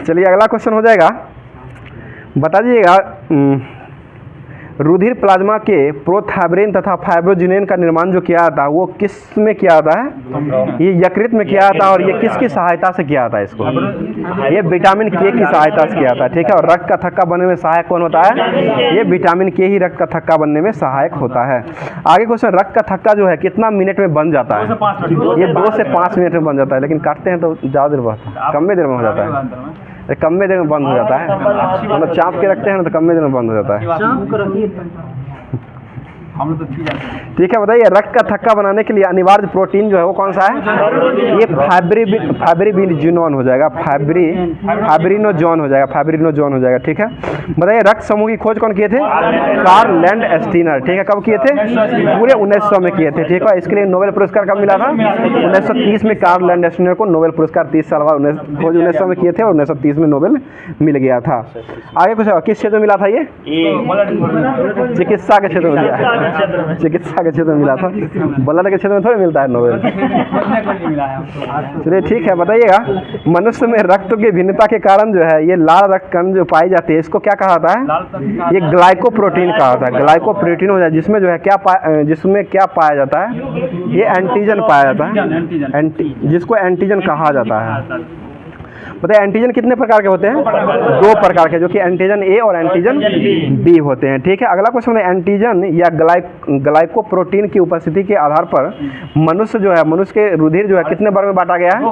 चलिए अगला क्वेश्चन हो जाएगा, बता दीजिएगा रुधिर प्लाज्मा के प्रोथाइब्रिन तथा फाइब्रोजिनेन का निर्माण जो किया जाता है वो किस में किया जाता है? ये यकृत में किया जाता है। और ये किसकी सहायता से किया जाता है इसको? ये विटामिन के की सहायता से किया जाता है, ठीक है। और रक्त का थक्का बनने में सहायक कौन होता है? ये विटामिन के ही रक्त का थक्का बनने में सहायक होता है। आगे क्वेश्चन, रक्त का थक्का जो है कितना मिनट में बन जाता है? ये 2 से 5 मिनट में बन जाता है, लेकिन काटते हैं तो ज़्यादा देर बढ़ता है, कम में देर में हो जाता है, कम में देर में बंद हो जाता है। मतलब चाँप के रखते हैं ना तो कम में देर में बंद हो जाता है। हम लोग तो ठीक है, बताइए रक्त का थक्का बनाने के लिए अनिवार्य प्रोटीन जो है वो कौन सा है? ये फाइब्रिनोजोन हो जाएगा, फाइब्रिनोजोन हो जाएगा, फाइब्रिनोजोन हो जाएगा, ठीक है। बताइए रक्त समूह की खोज कौन किए थे? कार्ल लैंडस्टीनर, ठीक है। कब किए थे? पूरे 1900 में किए थे, ठीक है। इसके लिए नोबेल पुरस्कार कब मिला था? 1930 में कार्ल लैंडस्टीनर को नोबेल पुरस्कार, 30 साल बाद खोज 1900 में किए थे और 1930 में नोबेल मिल गया था। आगे कुछ किस क्षेत्र में मिला था? ये चिकित्सा के क्षेत्र में मिला है, चिकित्सा के क्षेत्र में मिला था, ब्लड के क्षेत्र में थोड़ी मिलता है नोबेल। चलिए ठीक है, बताइएगा मनुष्य में रक्त की भिन्नता के कारण जो है ये लाल रक्त कण जो पाई जाती है इसको क्या कहा जाता है? ये ग्लाइकोप्रोटीन कहा जाता है, ग्लाइकोप्रोटीन हो जाए, जिसमें जो है जिसमें क्या पाया जाता है? ये एंटीजन पाया जाता है, जिसको एंटीजन कहा जाता है। बताइए एंटीजन कितने प्रकार के होते हैं? 2 प्रकार के, जो कि एंटीजन ए और एंटीजन बी होते हैं, ठीक है। अगला क्वेश्चन है, एंटीजन या ग्लाइकोप्रोटीन की उपस्थिति के आधार पर मनुष्य जो है, मनुष्य के रुधिर जो है कितने वर्ग में बांटा गया है?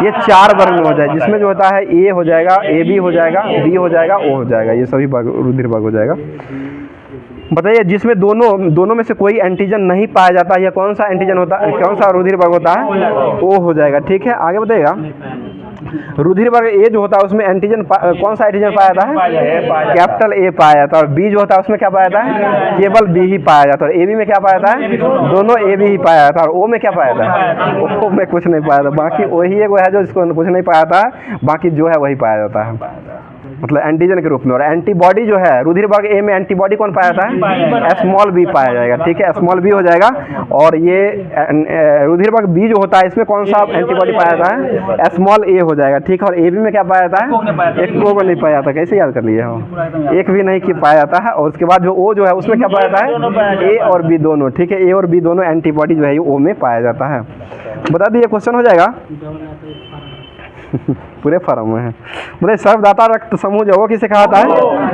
ये 4 वर्ग में हो जाए, जिसमें जो होता है ए हो जाएगा, ए बी हो जाएगा, बी हो जाएगा, ओ हो जाएगा, ये सभी रुधिर वर्ग हो जाएगा। बताइए जिसमें दोनों में से कोई एंटीजन नहीं पाया जाता, यह कौन सा एंटीजन होता है, कौन सा रुधिर वर्ग होता है? ओ हो जाएगा, ठीक है। आगे बताइएगा रुधिर वर्ग ए जो होता है उसमें एंटीजन कौन सा एंटीजन पाया जाता है? कैपिटल ए पाया जाता है। और बी जो होता है उसमें क्या पाया जाता है? केवल बी ही पाया जाता है। और ए बी में क्या पाया जाता है? दोनों ए बी ही पाया जाता है। और ओ में क्या पाया जाता है? ओ में कुछ नहीं पाया जाता, बाकी वही एक है जो इसको कुछ नहीं पाया जाता है, बाकी जो है वही पाया जाता है, मतलब एंटीजन के रूप में। और एंटीबॉडी जो है रुधिर वर्ग ए में एंटीबॉडी कौन पाया जाता है? स्मॉल बी पाया जाएगा, ठीक है, स्मॉल बी हो जाएगा। और ये रुधिर वर्ग बी जो होता है इसमें कौन सा एंटीबॉडी पाया जाता है? स्मॉल ए हो जाएगा, ठीक है। और ए बी में क्या पाया जाता है? एक को नहीं पाया जाता, कैसे याद कर लिए हो? एक भी नहीं पाया जाता है। और उसके बाद जो ओ जो है उसमें क्या पाया जाता है? ए और बी दोनों, ठीक है, ए और बी दोनों एंटीबॉडी जो है ओ में पाया जाता है। बता दिए क्वेश्चन हो जाएगा पूरे फॉर्म में है। मतलब सर्वदाता रक्त समूह जो वो किसे कहा जाता है?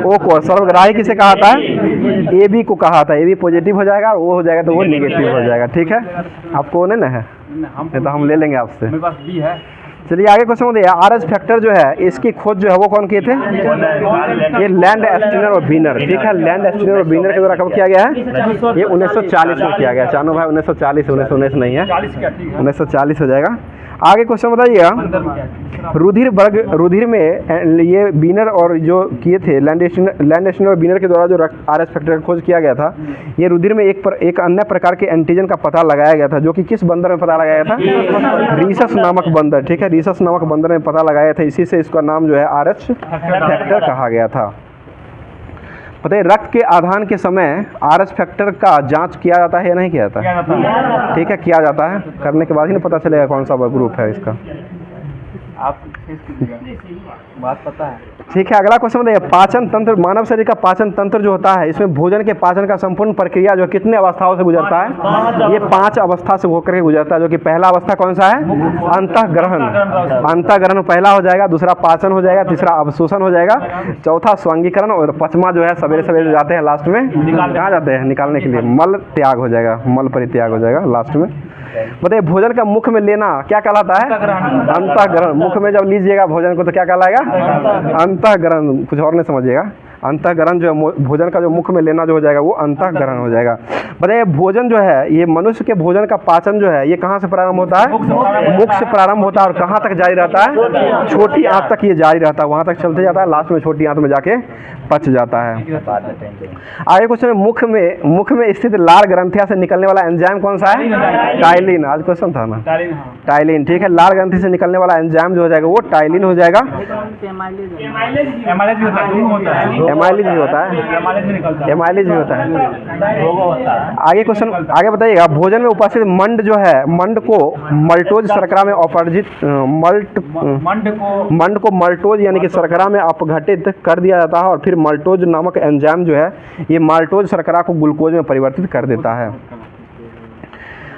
ओ को। सर्वग्राही किसे कहा जाता है? ए बी को कहा जाता है। ए बी पॉजिटिव हो जाएगा और वो हो जाएगा तो वो निगेटिव हो जाएगा, ठीक है। आपको नहीं ना है, नहीं तो हम ले लेंगे आपसे। मेरे पास बी है। चलिए आगे क्वेश्चन बताइए, आरएच फैक्टर जो है इसकी खोज जो है वो कौन किए थे? ये लैंडस्टीनर और बीनर, ठीक है। लैंडस्टीनर और बीनर के द्वारा कब किया गया है? ये 1940 में किया गया। चानो भाई 1940, 1919 नहीं है, 1940 हो जाएगा। आगे क्वेश्चन बताइएगा, रुधिर में ये बीनर और जो किए थे लैंडस्टीनर और बीनर के द्वारा जो आरएच फैक्टर का खोज किया गया था, ये रुधिर में एक अन्य प्रकार के एंटीजन का पता लगाया गया था, जो कि किस बंदर में पता लगाया था? रीसस नामक बंदर, ठीक है, रीसस नामक बंदर में पता लगाया था। इसी से इसका नाम जो है आरएच फैक्टर कहा गया था। बताइए रक्त के आधान के समय आरएच फैक्टर का जांच किया जाता है या नहीं किया जाता है? ठीक है, किया जाता है। करने के बाद ही ना पता चलेगा कौन सा ग्रुप है इसका। आप बात पता है, ठीक है। अगला क्वेश्चन बताइए, पाचन तंत्र, मानव शरीर का पाचन तंत्र जो होता है इसमें भोजन के पाचन का संपूर्ण प्रक्रिया जो कितने अवस्थाओं से गुजरता है? ये 5 अवस्था से होकर के गुजरता है, जो कि पहला अवस्था कौन सा है? अंतःग्रहण। अंतःग्रहण पहला हो जाएगा, दूसरा पाचन हो जाएगा, तीसरा अवशोषण हो जाएगा, चौथा स्वांगीकरण और 5वां जो है सवेरे सवेरे जाते हैं लास्ट में, कहाँ जाते हैं? निकालने के लिए, मल त्याग हो जाएगा, मल परित्याग हो जाएगा लास्ट में। बताइए भोजन का मुख में लेना क्या कहलाता है? अंतःग्रहण। मुख में जब लीजिएगा भोजन को तो क्या कहलाएगा? अंतःग्रहण, कुछ और नहीं समझिएगा। अंतःग्रहण जो है भोजन का जो मुख में लेना जो हो जाएगा वो अंतःग्रहण हो जाएगा। बताइए भोजन जो है ये मनुष्य के भोजन का पाचन जो है ये कहाँ से प्रारंभ होता है? मुख से प्रारंभ होता है और कहाँ तक जारी रहता है? छोटी आंत तक ये जारी रहता है, वहाँ तक चलते जाता है, लास्ट में छोटी आंत में जाके पच जाता है। आगे क्वेश्चन है मुख में स्थित लाल ग्रंथिया से निकलने वाला एंजाइम कौन सा है? टाइलिन। आज क्वेश्चन था ना टाइलिन, ठीक है। लाल ग्रंथि से निकलने वाला एंजाइम जो हो जाएगा वो टाइलिन हो जाएगा। एमाइलेज भी होता है, एमाइलेज भी होता है। आगे क्वेश्चन आगे बताइएगा भोजन में उपस्थित मंड जो है मंड को मल्टोज शर्करा में अपघटित मंड को मल्टोज यानी कि शर्करा में अपघटित कर दिया जाता है और फिर मल्टोज नामक एंजाइम जो है ये माल्टोज शर्करा को ग्लूकोज में परिवर्तित कर देता है।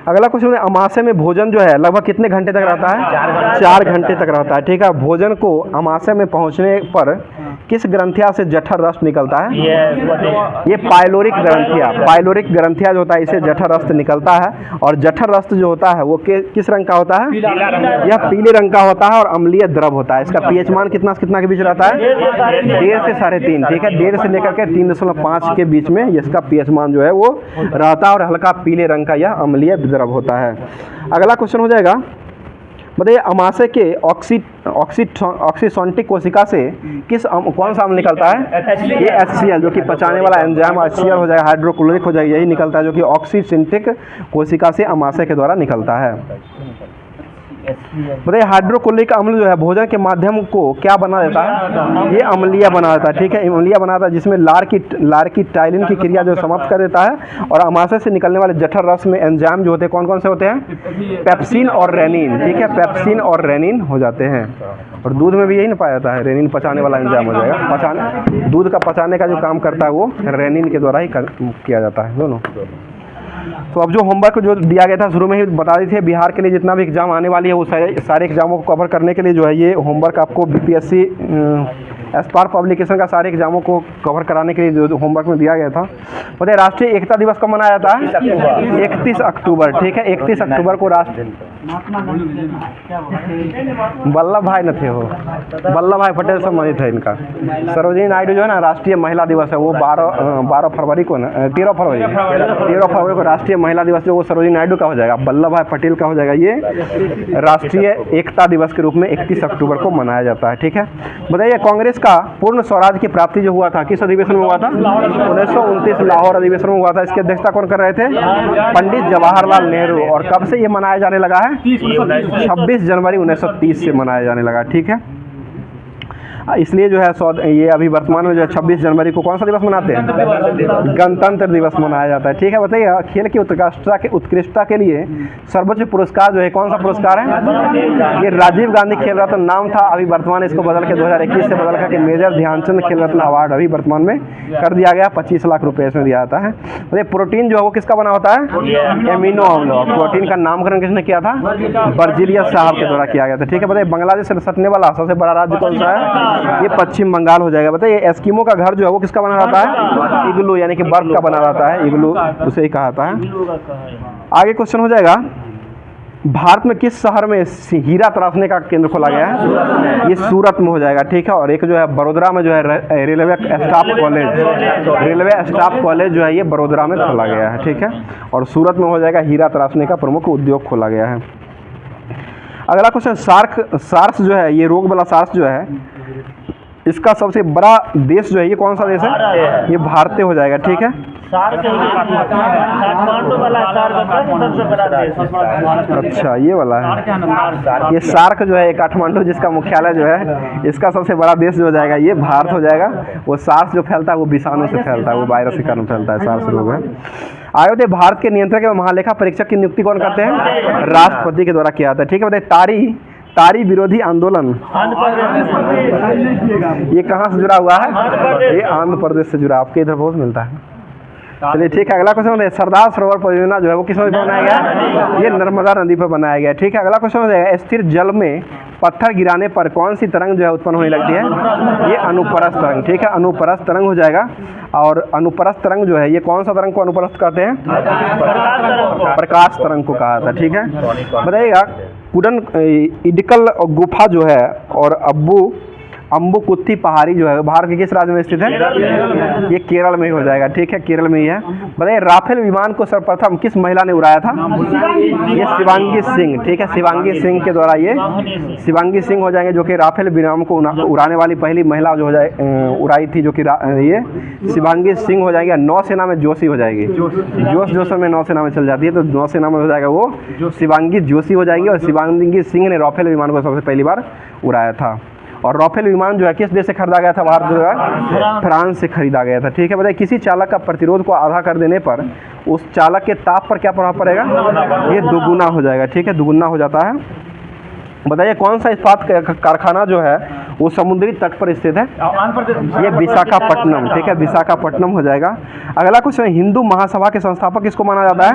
अगला क्वेश्चन है अमाशय में भोजन जो है लगभग कितने घंटे तक रहता है? 4 घंटे तक रहता है, ठीक है। भोजन को अमाशय में पहुंचने पर किस ग्रंथिया से जठर रस निकलता है? ये पाइलोरिक ग्रंथिया जो होता है इसे जठर रस निकलता है और जठर रस जो होता है वो किस रंग का होता है? यह पीले रंग का होता है और अम्लीय द्रव होता है। इसका पीएच मान कितना से कितना के बीच रहता है? 1.5 से 3.5, ठीक है। 1.5 से लेकर के 3.5 के बीच में इसका पीएच मान जो है वो रहता है और हल्का पीले रंग का यह अम्लीय द्रव होता है। अगला क्वेश्चन हो जाएगा बताइए अमाशय के ऑक्सीसोंटिक कोशिका से कौन सा अम्ल निकलता है? ये HCl जो कि पचाने वाला एंजाइम HCl हो जाएगा, हाइड्रोक्लोरिक हो जाएगा, यही निकलता है जो कि ऑक्सीसोंटिक कोशिका से अमाशय के द्वारा निकलता है। बताइए हाइड्रोक्लोरिक अम्ल जो है भोजन के माध्यम को क्या बना देता है? ये अम्लीय बना देता है, ठीक है। अम्लीय बनाता है जिसमें लार की टाइलिन की क्रिया जो समाप्त कर देता है और अमाशय से निकलने वाले जठर रस में एंजाइम जो होते हैं कौन कौन से होते हैं? पेप्सिन और रेनिन, ठीक है। पेप्सिन और रेनिन हो जाते हैं और दूध में भी यही ना पाया जाता है, रेनिन पचाने वाला एंजाइम हो जाएगा। दूध का पचाने का जो काम करता है वो रेनिन के द्वारा ही किया जाता है दोनों। तो अब जो होमवर्क जो दिया गया था शुरू में ही बता दी थी, बिहार के लिए जितना भी एग्जाम आने वाली है वो सारे एग्जामों को कवर करने के लिए जो है ये होमवर्क आपको BPSC एस्पार्क पब्लिकेशन का सारे एग्जामों को कवर कराने के लिए जो होमवर्क में दिया गया था। बताइए राष्ट्रीय एकता दिवस कब मनाया जाता है? 31 अक्टूबर, ठीक है। 31 अक्टूबर को वल्लभ भाई न थे हो, वल्लभ भाई पटेल सम्मानित है इनका। सरोजिनी नायडू जो है ना राष्ट्रीय महिला दिवस है वो 12 फरवरी को ना 13 फरवरी को राष्ट्रीय महिला दिवस जो वो सरोजिनी नायडू का हो जाएगा, वल्लभ भाई पटेल का हो जाएगा। ये राष्ट्रीय एकता दिवस के रूप में 31 अक्टूबर को मनाया जाता है, ठीक है। बताइए कांग्रेस का पूर्ण स्वराज की प्राप्ति जो हुआ था किस अधिवेशन में हुआ था? 1929 लाहौर अधिवेशन में हुआ था। इसकी अध्यक्षता कौन कर रहे थे? पंडित जवाहरलाल नेहरू। और कब से ये मनाया जाने लगा है? 26 जनवरी 1930 से मनाया जाने लगा, ठीक है। इसलिए जो है ये अभी वर्तमान में जो है 26 जनवरी को कौन सा दिवस मनाते हैं? गणतंत्र दिवस मनाया जाता है, ठीक है। बताइए खेल की उत्कृष्टता के लिए सर्वोच्च पुरस्कार जो है कौन सा पुरस्कार है? ये राजीव गांधी खेल रत्न नाम था, अभी वर्तमान इसको बदल के 2021 से बदल करके मेजर ध्यानचंद खेल रत्न अवार्ड अभी वर्तमान में कर दिया गया। 25 लाख रुपए इसमें दिया जाता है। बताइए प्रोटीन जो है वो किसका बना होता है? एमिनो अम्ल। प्रोटीन का नामकरण किसने किया था? बर्जिलियस साहब के द्वारा किया गया था, ठीक है। बताइए बांग्लादेश से सटने वाला सबसे बड़ा राज्य कौन सा है? ये पश्चिम बंगाल हो जाएगा। बताइए एस्किमो का घर जो है वो किसका बना रहता है? इग्लू यानी कि बर्फ का बना रहता है, इग्लू उसे ही कहा जाता है। आगे क्वेश्चन हो जाएगा भारत में किस शहर में हीरा तराशने का केंद्र खोला गया है? ये सूरत में हो जाएगा, ठीक है। और एक जो है बड़ोदरा में जो है रेलवे स्टाफ कॉलेज जो है ये बड़ोदरा में खोला गया है, ठीक है। और सूरत में हो जाएगा हीरा तराशने का प्रमुख उद्योग खोला गया है। अगला क्वेश्चन सार्स जो है ये रोग वाला सार्स जो है इसका सबसे बड़ा देश जो है ये कौन सा देश है? ये भारतीय हो जाएगा, ठीक है। अच्छा ये वाला है, ये सार्क जो है काठमांडू जिसका मुख्यालय जो है इसका सबसे बड़ा देश जो हो जाएगा ये भारत हो जाएगा। वो सार्स जो फैलता है वो विषाणु से फैलता है, वो वायरस के कारण फैलता है, सार्स रोग है। आयोग भारत के नियंत्रक एवं महालेखा परीक्षक की नियुक्ति कौन करते हैं? राष्ट्रपति के द्वारा किया जाता है, ठीक है। बताइए तारी विरोधी आंदोलन ये कहाँ से जुड़ा हुआ है? ये आंध्र प्रदेश से जुड़ा, आपके इधर बहुत मिलता है। चलिए ठीक है। अगला क्वेश्चन है सरदार सरोवर परियोजना जो है वो किस नदी पर बनाया गया? ये नर्मदा नदी पर बनाया गया, ठीक है। अगला क्वेश्चन है स्थिर जल में पत्थर गिराने पर कौन सी तरंग जो है उत्पन्न होने लगती है? ये अनुप्रस्थ तरंग, ठीक है। अनुप्रस्थ तरंग हो जाएगा। और अनुप्रस्थ तरंग जो है ये कौन सा तरंग को अनुप्रस्थ कहते हैं? प्रकाश तरंग को कहा था, ठीक है। बताइएगा कुडन इडिकल गुफा जो है और अब्बू अम्बुकुत्ती पहाड़ी जो है भारत के किस राज्य में स्थित है? ये केरल में ही हो जाएगा, ठीक है, केरल में ही है। बताइए राफेल विमान को सर्वप्रथम किस महिला ने उड़ाया था? ये शिवांगी सिंह, ठीक है, शिवांगी सिंह के द्वारा ये शिवांगी सिंह हो जाएंगे, जो कि राफेल विमान को उड़ाने वाली पहली महिला जो हो जाए उड़ाई थी, जो कि ये शिवांगी सिंह हो जाएगी। नौसेना में जोशी हो जाएगी, जोश में नौसेना में चल जाती है, तो नौसेना में हो जाएगा वो शिवांगी जोशी हो जाएगी। और शिवांगी सिंह ने राफेल विमान को सबसे पहली बार उड़ाया था। और राफेल विमान जो है किस देश से खरीदा गया था? भारत जो है फ्रांस से खरीदा गया था, ठीक है। बताइए किसी चालक का प्रतिरोध को आधा कर देने पर उस चालक के ताप पर क्या प्रभाव पड़ेगा? ये दुगुना हो जाएगा, ठीक है, दुगुना हो जाता है। बताइए कौन सा इस्पात कारखाना जो है वो समुद्री तट पर स्थित है? ये विशाखापट्टनम, ठीक है, विशाखापट्टनम हो जाएगा। अगला क्वेश्चन, हिंदू महासभा के संस्थापक किसको माना जाता है?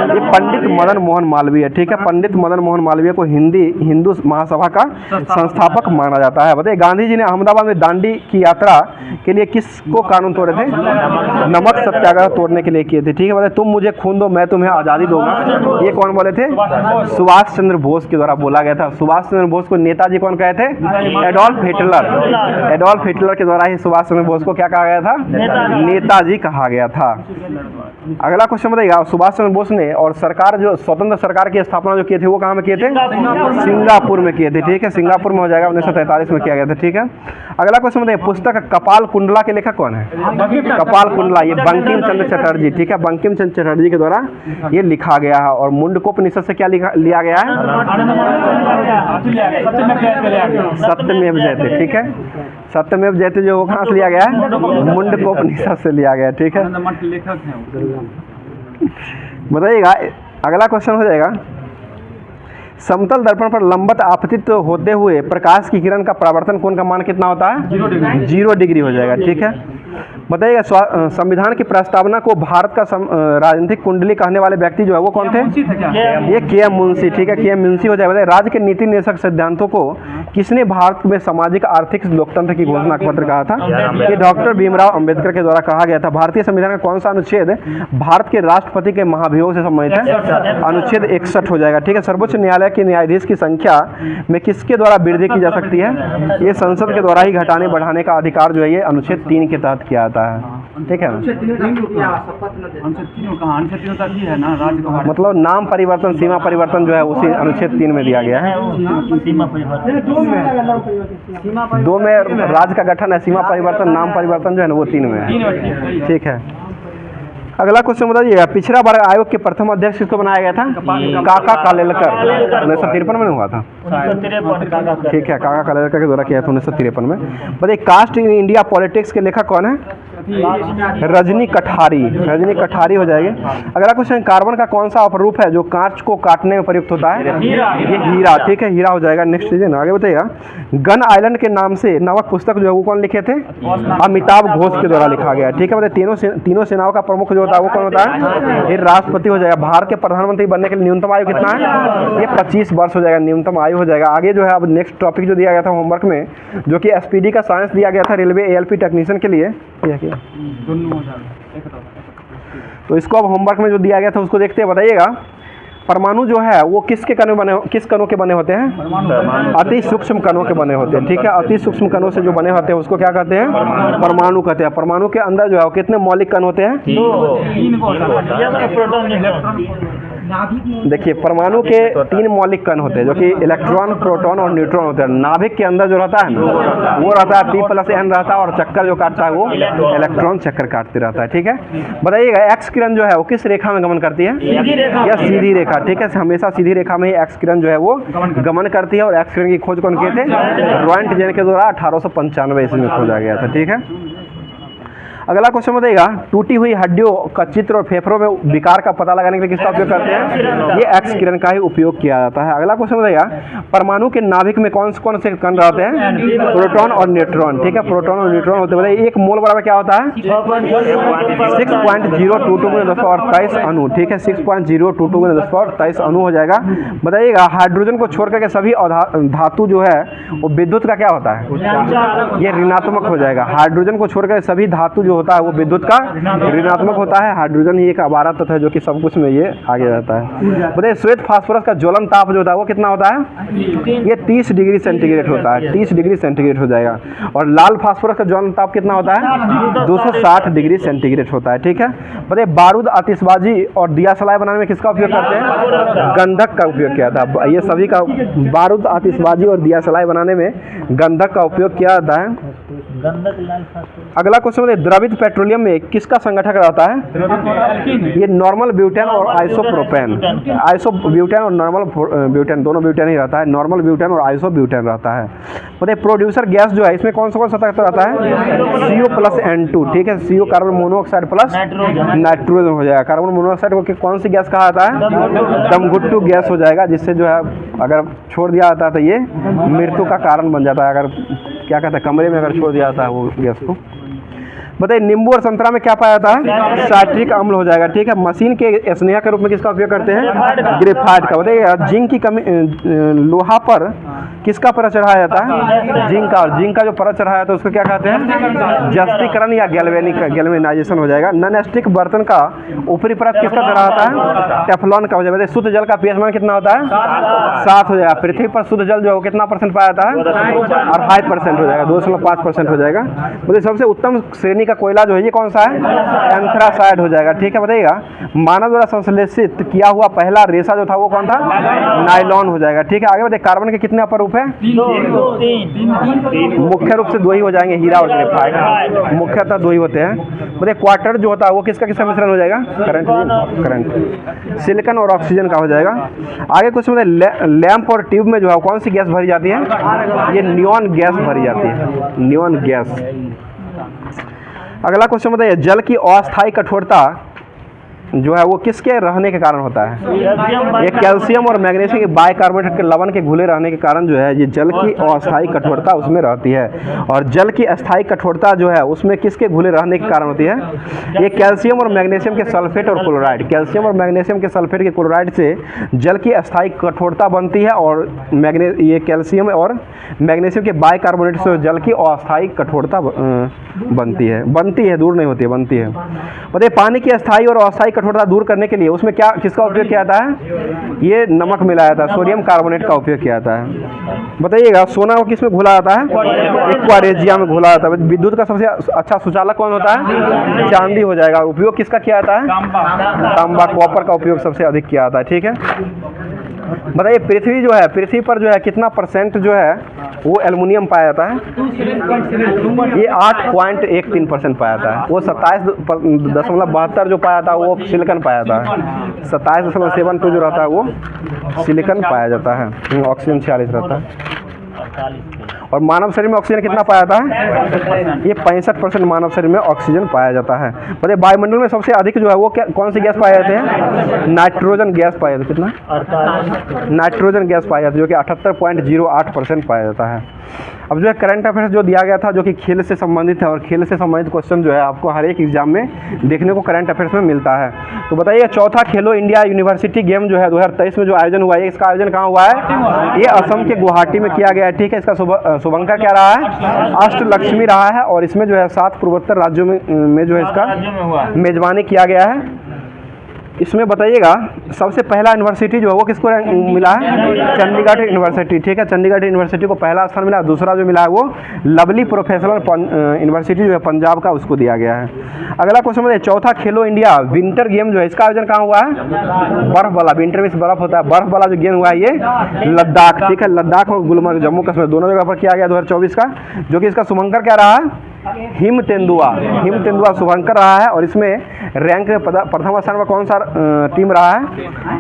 ये पंडित मदन मोहन मालवीय, ठीक है, पंडित मदन मोहन मालवीय को हिंदू महासभा का संस्थापक माना जाता है। बताइए गांधी जी ने अहमदाबाद में दांडी की यात्रा के लिए किसको कानून तोड़े थे? नमक सत्याग्रह तोड़ने के लिए किए थे, ठीक है। बताइए तुम मुझे खून दो मैं तुम्हें आज़ादी दूंगा, ये कौन बोले थे? सुभाष चंद्र बोस के द्वारा बोला गया था। सुभाष चंद्र बोस को नेताजी कौन कहे थे? Adolf Hitler. एडोल्फ हिटलर के द्वारा ही सुभाष चंद्र बोस को क्या कहा गया था? नेताजी कहा गया था। अगला क्वेश्चन बताइएगा, सुभाष चंद्र बोस ने और सरकार जो स्वतंत्र सरकार की स्थापना जो किए थे वो कहाँ में किए थे? सिंगापुर में किए थे, ठीक है, सिंगापुर में हो जाएगा, 1943 में किया गया था, ठीक है। अगला क्वेश्चन बताइए पुस्तक कपाल कुंडला के लेखक कौन है? कपाल कुंडला ये बंकिम चंद्र चटर्जी, ठीक है, बंकिम चंद्र चटर्जी के द्वारा ये लिखा गया है। और मुंडकोपनिषद से क्या लिया गया है? सत्यमेव जयते, ठीक है, सत्यमेव जयते जो वो कहाँ से लिया गया है? मुंडकोपनिषद से लिया गया, ठीक है। बताइएगा अगला क्वेश्चन हो जाएगा, समतल दर्पण पर लंबवत आपतित होते हुए प्रकाश की किरण का परावर्तन कोण का मान कितना होता है? 0 डिग्री हो जाएगा, ठीक है। बताइएगा संविधान की प्रस्तावना को भारत का राजनीतिक कुंडली कहने वाले व्यक्ति जो है वो कौन थे? ये के.एम. मुंशी, ठीक है, के.एम. मुंशी हो जाएगा। राज्य के नीति निर्देशक सिद्धांतों को किसने भारत में सामाजिक आर्थिक लोकतंत्र की घोषणा पत्र कहा था? ये डॉक्टर भीमराव अंबेडकर के द्वारा कहा गया था। भारतीय संविधान का कौन सा अनुच्छेद भारत के राष्ट्रपति के महाभियोग से संबंधित है? अनुच्छेद 61 हो जाएगा, ठीक है। सर्वोच्च न्यायालय के न्यायाधीश की संख्या में किसके द्वारा वृद्धि की जा सकती है? ये संसद के द्वारा ही घटाने बढ़ाने का अधिकार जो है ये अनुच्छेद 3 के तहत किया जाता है, ठीक है। मतलब नाम परिवर्तन सीमा परिवर्तन जो है उसी अनुच्छेद 3 में दिया गया है। 2 में राज्य का गठन है, सीमा परिवर्तन नाम परिवर्तन जो है ना वो 3 में है, ठीक है। अगला क्वेश्चन बताइएगा, पिछड़ा वर्ग आयोग के प्रथम अध्यक्ष किसको बनाया गया था? काका कालेलकर, 1953 में हुआ था, ठीक है, काका कालेलकर के द्वारा किया था 1953 में। बताइए कास्ट इन इंडिया पॉलिटिक्स के लेखक कौन है? रजनी कठारी, रजनी कठारी हो जाएगी। अगला क्वेश्चन, कार्बन का कौन सा अपरूप है जो कांच को काटने में प्रयुक्त होता है? ये हीरा, ठीक है, हीरा हो जाएगा। नेक्स्ट लीजिए ना, आगे बताइएगा, गन आइलैंड के नाम से नामक पुस्तक जो है वो कौन लिखे थे? अमिताभ घोष के द्वारा लिखा गया, ठीक है। बताइए तीनों सेनाओं का प्रमुख जो होता है वो कौन होता है? ये राष्ट्रपति हो जाएगा। भारत के प्रधानमंत्री बनने के लिए न्यूनतम आयु कितना है? ये 25 वर्ष हो जाएगा, न्यूनतम आयु हो जाएगा। आगे जो है अब नेक्स्ट टॉपिक जो दिया गया था होमवर्क में, जो कि एसपीडी का साइंस दिया गया था रेलवे एएलपी टेक्नीशियन के लिए, तो इसको अब होमवर्क में जो दिया गया था उसको देखते हैं। बताइएगा परमाणु जो है वो किस कणों के बने होते हैं? अति सूक्ष्म कणों के बने होते हैं, ठीक है। अति सूक्ष्म कणों से जो बने होते हैं उसको क्या कहते हैं? परमाणु कहते हैं। परमाणु के अंदर जो है वो कितने मौलिक कण होते हैं? देखिए परमाणु के 3 मौलिक कण होते हैं जो कि इलेक्ट्रॉन, प्रोटॉन और न्यूट्रॉन होते हैं। नाभिक के अंदर जो रहता है वो रहता है P+N रहता है, और चक्कर जो काटता है वो इलेक्ट्रॉन चक्कर काटते रहता है, ठीक है। बताइएगा एक्स किरण जो है वो किस रेखा में गमन करती है? या सीधी रेखा, ठीक है, हमेशा सीधी रेखा में ही एक्स किरण जो है वो गमन करती है। और एक्स किरण की खोज कौन किए थे? रॉयंटजेन के द्वारा 1895 ईस्वी में खोजा गया था, ठीक है। अगला क्वेश्चन बताइएगा, टूटी हुई हड्डियों का चित्र और फेफड़ों में विकार का पता लगाने के लिए किसका उपयोग करते हैं? ये एक्स किरण का ही उपयोग किया जाता है। अगला क्वेश्चन बताइएगा, परमाणु के नाभिक में कौन से कण रहते हैं? प्रोटॉन और न्यूट्रॉन, ठीक है, प्रोटॉन और न्यूट्रॉन होते हैं। बताइए 1 मोल बराबर क्या होता है? 6.022 अणु, ठीक है, 6.022 अणु हो जाएगा। बताइएगा हाइड्रोजन को छोड़ करके सभी धातु जो है वो विद्युत का क्या होता है? ये ऋणात्मक हो जाएगा। हाइड्रोजन को छोड़कर सभी धातु जो होता है वो विद्युत का ऋणात्मक होता है। हाइड्रोजन ही एक आवारा तत्व है जो कि सब कुछ में ये आगे रहता है। बताइए श्वेत फास्फोरस का ज्वलन ताप जो होता है वो कितना होता है? ये 30 डिग्री सेंटीग्रेड होता है, 30 डिग्री सेंटीग्रेड हो जाएगा। और लाल फास्फोरस का ज्वलन ताप कितना होता है? 260 डिग्री सेंटीग्रेड होता है। ठीक है, बताइए बारूद, आतिशबाजी और दिया सलाई बनाने में किसका उपयोग करते हैं? गंधक का उपयोग किया था। ये सभी का बारूद, आतिशबाजी और दिया सलाई बनाने में गंधक का उपयोग किया जाता है। अगला क्वेश्चन है द्रवित पेट्रोलियम में किसका संगठक रहता है? ये नॉर्मल ब्यूटेन और आइसोप्रोपेन, आइसोब्यूटेन और नॉर्मल ब्यूटेन, दोनों ब्यूटेन ही रहता है। नॉर्मल ब्यूटेन और आइसोब्यूटेन रहता है। बताइए प्रोड्यूसर गैस जो है इसमें कौन सा तत्व रहता है? CO plus N2। ठीक है, CO carbon monoxide plus nitrogen हो जाएगा। कार्बन मोनोऑक्साइड को कौन सी गैस कहा जाता है? दमघुट्टू गैस हो जाएगा, जिससे जो है अगर छोड़ दिया जाता है तो ये मृत्यु का कारण बन जाता है। अगर क्या कहते हैं कमरे में अगर छोड़ दिया जाता है वो गैस को। बताइए नींबू और संतरा में क्या पाया जाता है? साइट्रिक अम्ल हो जाएगा। ठीक है, मशीन के स्नेहा के रूप में किसका उपयोग करते हैं? ग्रेफाइट का। बताइए जिंक की कमी, लोहा पर किसका परत चढ़ाया जाता है? जिंक का। और जिंक का जो परत चढ़ाया जाता है उसको क्या कहते हैं? जस्तीकरण या गैल्वेनाइजेशन हो जाएगा। नॉन स्टिक बर्तन का ऊपरी परत किसका चढ़ा होता है? टेफ्लॉन का हो जाएगा। शुद्ध जल का pH मान कितना होता है? 7 हो जाएगा। पृथ्वी पर शुद्ध जल जो है कितना % पाया जाता है? और 5% हो जाएगा, 2.5% हो जाएगा। बताइए सबसे उत्तम श्रेणी का कोयला जो है ये कौन सा है? एंथ्रासाइड हो जाएगा। ठीक है, बताइएगा मानव द्वारा संश्लेषित किया हुआ पहला रेशा जो था वो कौन था? नायलॉन हो जाएगा। ठीक है, आगे बताइए कार्बन के कितने अपर रूप है? मुख्य रूप से 2 ही हो जाएंगे, हीरा और ग्रेफाइट। मुख्यतः 2 ही होते हैं। बताइए क्वार्टर जो होता है वो किसका किसका मिश्रण हो जाएगा? करंट, सिलिकॉन और ऑक्सीजन का हो जाएगा। आगे कुछ मतलब लैंप और ट्यूब में जो है कौन सी गैस भरी जाती है? ये नियॉन गैस भरी जाती है, नियॉन गैस। अगला क्वेश्चन बताइए जल की अस्थायी कठोरता जो है वो किसके रहने के कारण होता है? ये कैल्शियम और मैग्नीशियम के बाइकार्बोनेट के लवण के घुले रहने के कारण जो है ये जल की अस्थायी कठोरता उसमें रहती है। और जल की अस्थायी कठोरता जो है उसमें किसके घुले रहने के कारण होती है? ये कैल्शियम और मैग्नीशियम के सल्फेट और क्लोराइड, कैल्शियम और मैग्नीशियम के सल्फेट के क्लोराइड से जल की अस्थायी कठोरता बनती है। और ये कैल्शियम और मैग्नीशियम के बाइकार्बोनेट से जल की अस्थायी कठोरता बनती है, दूर नहीं होती है, बनती है। बताइए पानी की अस्थायी और अस्थायी कठोरता दूर करने के लिए उसमें क्या किसका उपयोग किया जाता है? ये नमक मिलाया जाता है, सोडियम कार्बोनेट का उपयोग किया जाता है। बताइएगा सोना को किस में घुला जाता है? एक्वारेजिया में घुला जाता है। विद्युत का सबसे अच्छा सुचालक कौन होता है? चांदी हो जाएगा। उपयोग किसका किया जाता है? तांबा, कॉपर का उपयोग सबसे अधिक किया जाता है। ठीक है, बताइए पृथ्वी जो है, पृथ्वी पर जो है कितना % जो है वो एल्युमिनियम पाया जाता है? ये 8.13% पाया जाता है। वो 27.72 जो पाया था वो सिलिकॉन पाया था। 27.72 जो रहता है वो सिलिकॉन पाया जाता है। ऑक्सीजन 46 रहता है। और मानव शरीर में ऑक्सीजन कितना पाया जाता है? ये 65% मानव शरीर में ऑक्सीजन पाया जाता है। बताइए वायुमंडल में सबसे अधिक जो है वो कौन सी गैस पाई जाती है? नाइट्रोजन गैस पाया जाता है। कितना? नाइट्रोजन गैस पाया जाता है जो कि 78.08% पाया जाता है। अब जो है करंट अफेयर्स जो दिया गया था जो कि खेल से संबंधित है, और खेल से संबंधित क्वेश्चन जो है आपको हर एक एग्जाम में देखने को करंट अफेयर्स में मिलता है। तो बताइए चौथा खेलो इंडिया यूनिवर्सिटी गेम जो है 2023 में जो आयोजन हुआ है, इसका आयोजन कहाँ हुआ है? ये असम के गुवाहाटी में किया गया है। ठीक है, इसका शुभंकर क्या रहा है? अष्टलक्ष्मी रहा है। और इसमें जो है 7 पूर्वोत्तर राज्यों में जो है इसका मेजबानी किया गया है। इसमें बताइएगा सबसे पहला यूनिवर्सिटी जो है वो किसको मिला है? चंडीगढ़ यूनिवर्सिटी। ठीक है, चंडीगढ़ यूनिवर्सिटी को पहला स्थान मिला। दूसरा जो मिला है वो लवली प्रोफेशनल यूनिवर्सिटी जो है पंजाब का, उसको दिया गया है। अगला क्वेश्चन बताइए चौथा खेलो इंडिया विंटर गेम जो है इसका आयोजन कहाँ हुआ है? बर्फ वाला, विंटर में बर्फ होता है, बर्फ वाला जो गेम हुआ है ये लद्दाख। ठीक है, लद्दाख और गुलमर्ग जम्मू कश्मीर दोनों जगह पर किया गया 2024 का, जो कि इसका शुभंकर क्या रहा है? हिम तेंदुआ शुभंकर रहा है। और इसमें रैंक में प्रथम स्थान पर कौन सा टीम रहा है?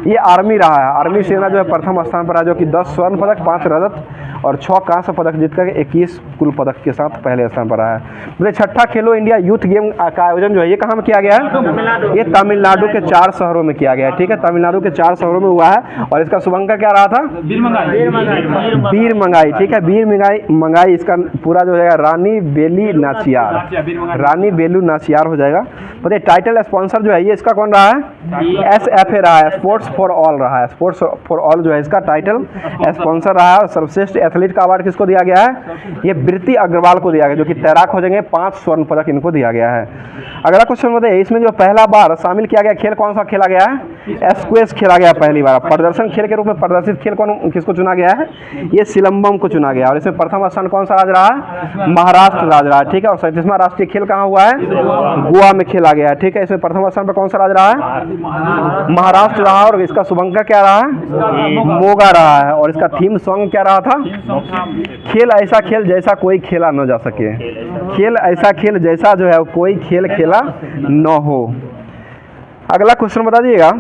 ये आर्मी रहा है। आर्मी सेना जो है प्रथम स्थान पर है, जो कि 10 स्वर्ण पदक, 5 रजत और 6 कांस्य पदक जीतकर 21 कुल पदक के साथ पहले स्थान पर रहा है। मतलब छठा खेलो इंडिया यूथ गेम का आयोजन जो है ये कहाँ में किया गया है? ये तमिलनाडु के 4 शहरों में किया गया है। ठीक है, तमिलनाडु के 4 शहरों में हुआ है। और इसका शुभंकर क्या रहा था? वीर मंगाई। ठीक है, वीर मंगाई इसका पूरा जो है रानी बेली नाचियार, रानी बेलू नाचियार हो जाएगा। बताइए टाइटल स्पॉन्सर जो है ये इसका कौन रहा है? SFA रहा है, स्पोर्ट्स फॉर ऑल रहा है। स्पोर्ट्स फॉर ऑल जो है इसका टाइटल स्पॉन्सर रहा है। और सर्वश्रेष्ठ एथलीट का अवार्ड किसको दिया गया है? ये वृत्ति अग्रवाल को दिया गया, जो कि तैराक हो जाएंगे। 5 स्वर्ण पदक इनको दिया गया है। अगला क्वेश्चन बताइए, इसमें जो पहला बार शामिल किया गया खेल कौन सा खेला गया है? स्क्वैश खेला गया पहली बार। प्रदर्शन खेल के रूप में प्रदर्शित खेल किसको चुना गया है? ये सिलंबम को चुना गया। और इसमें प्रथम स्थान कौन सा राज्य रहा है? महाराष्ट्र राज्य रहा है। ठीक है। और 37वां राष्ट्रीय खेल कहाँ हुआ है? गोवा में खेला गया है। ठीक है। इसमें प्रथम स्थान पर कौन सा राज्य रहा है? महाराष्ट्र रहा। और इसका शुभंकर क्या रहा है? मोगा रहा है। और इसका थीम सॉन्ग क्या रहा था? खेल ऐसा खेल जैसा कोई खेला न जा सके। खेल ऐसा खेल जैसा जो है कोई खेल खेला न हो। अगला क्वेश्चन बता दीजिएगा,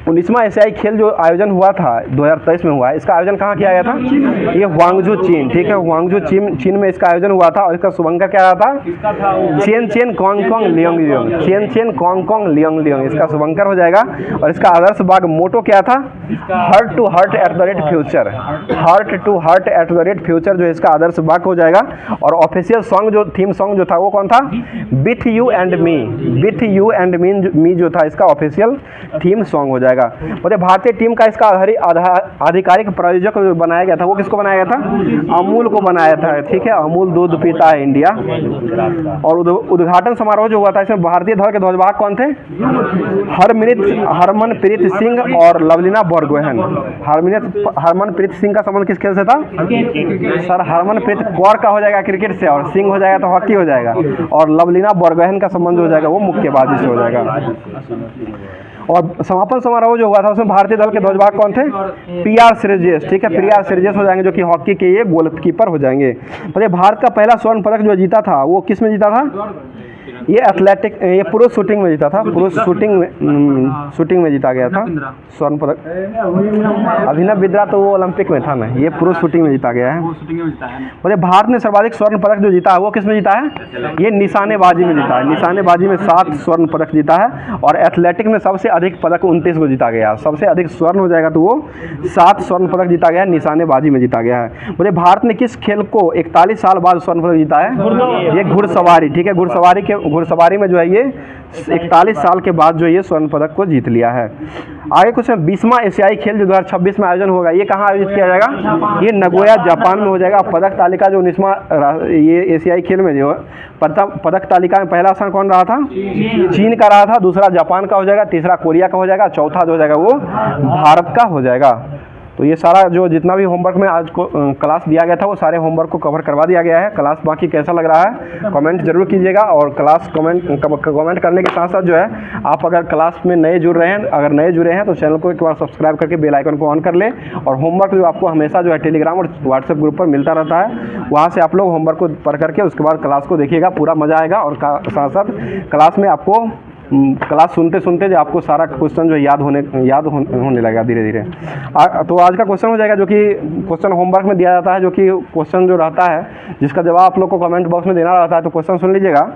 19वां एशियाई खेल जो आयोजन हुआ था 2023 में हुआ है, इसका आयोजन कहाँ किया गया था? ये हुआंगझू चीन। ठीक है। हुआंगझू चीन में इसका आयोजन हुआ था। और इसका शुभंकर क्या रहा था? Chain Kong Leong Leong. Chain Kong Leong Leong इसका शुभंकर हो जाएगा। और इसका आदर्श बाग मोटो क्या था? Heart to heart at the rate future. Heart to heart at the rate future जो इसका आदर्श बाग हो जाएगा। और ऑफिशियल सॉन्ग जो थीम सॉन्ग जो था वो कौन था? With you and me. With you and me जो था इसका ऑफिशियल थीम सॉन्ग हो जाएगा। बोले भारतीय टीम का इसका आधिकारिक प्रायोजक जो बनाया गया था वो किसको बनाया गया था? अमूल को बनाया था। ठीक है। अमूल दूध पीता है इंडिया। और उद्घाटन समारोह जो हुआ था इसमें भारतीय ध्वज के ध्वजवाहक कौन थे? हरमनप्रीत सिंह और लवलीना बोरगोहेन। हरमनप्रीत सिंह का संबंध किस खेल से था? सर हरमनप्रीत कौर का हो जाएगा क्रिकेट से, और सिंह हो जाएगा तो हॉकी हो जाएगा। और लवलीना बोरगोहेन का संबंध हो जाएगा वो मुक्केबाजी से हो जाएगा। और समापन समारोह जो हुआ था उसमें भारतीय दल के ध्वजवाहक कौन थे? PR श्रीजेश। ठीक है। PR श्रीजेश हो जाएंगे, जो कि हॉकी के ये गोलकीपर हो जाएंगे। तो भारत का पहला स्वर्ण पदक जो जीता था वो किस में जीता था? ये एथलेटिक ये पुरुष शूटिंग में जीता था। पुरुष शूटिंग में जीता गया था स्वर्ण पदक। अभिनव बिंद्रा तो वो ओलंपिक में था ना, ये पुरुष शूटिंग में जीता गया है। बोले भारत ने सर्वाधिक स्वर्ण पदक जो जीता है वो किस में जीता है? ये निशानेबाजी में जीता है। निशानेबाजी में 7 स्वर्ण पदक जीता है। और एथलेटिक में सबसे अधिक पदक 29 को जीता गया। सबसे अधिक स्वर्ण हो जाएगा तो वो 7 स्वर्ण पदक जीता गया है, निशानेबाजी में जीता गया है। बोले भारत ने किस खेल को 41 साल बाद स्वर्ण पदक जीता है? ये घुड़सवारी। ठीक है। घुड़सवारी में जो है ये 41 साल के बाद जो ये स्वर्ण पदक को जीत लिया है। आगे कुछ 20वां एशियाई खेल जो 2026 में आयोजन होगा ये कहाँ आयोजित किया जाएगा? ये नगोया जापान में हो जाएगा। पदक तालिका जो 19वां ये एशियाई खेल में जो पदक तालिका में पहला स्थान कौन रहा था? चीन का रहा था। दूसरा जापान का हो जाएगा। तीसरा कोरिया का हो जाएगा। चौथा जो हो जाएगा वो भारत का हो जाएगा। तो ये सारा जो जितना भी होमवर्क में आज को क्लास दिया गया था वो सारे होमवर्क को कवर करवा दिया गया है। क्लास बाकी कैसा लग रहा है कमेंट जरूर कीजिएगा। और क्लास कमेंट करने के साथ साथ जो है आप अगर क्लास में नए जुड़ रहे हैं, अगर नए जुड़े हैं तो चैनल को एक बार सब्सक्राइब करके बेल आइकन को ऑन कर लें। और होमवर्क जो आपको हमेशा जो है टेलीग्राम और व्हाट्सएप ग्रुप पर मिलता रहता है, वहाँ से आप लोग होमवर्क को पढ़ करके उसके बाद क्लास को देखिएगा, पूरा मज़ा आएगा। और साथ साथ क्लास में आपको क्लास सुनते सुनते जो आपको सारा क्वेश्चन जो याद होने लगेगा धीरे धीरे। तो आज का क्वेश्चन हो जाएगा जो कि क्वेश्चन होमवर्क में दिया जाता है, जो कि क्वेश्चन जो रहता है जिसका जवाब आप लोग को कमेंट बॉक्स में देना रहता है। तो क्वेश्चन सुन लीजिएगा।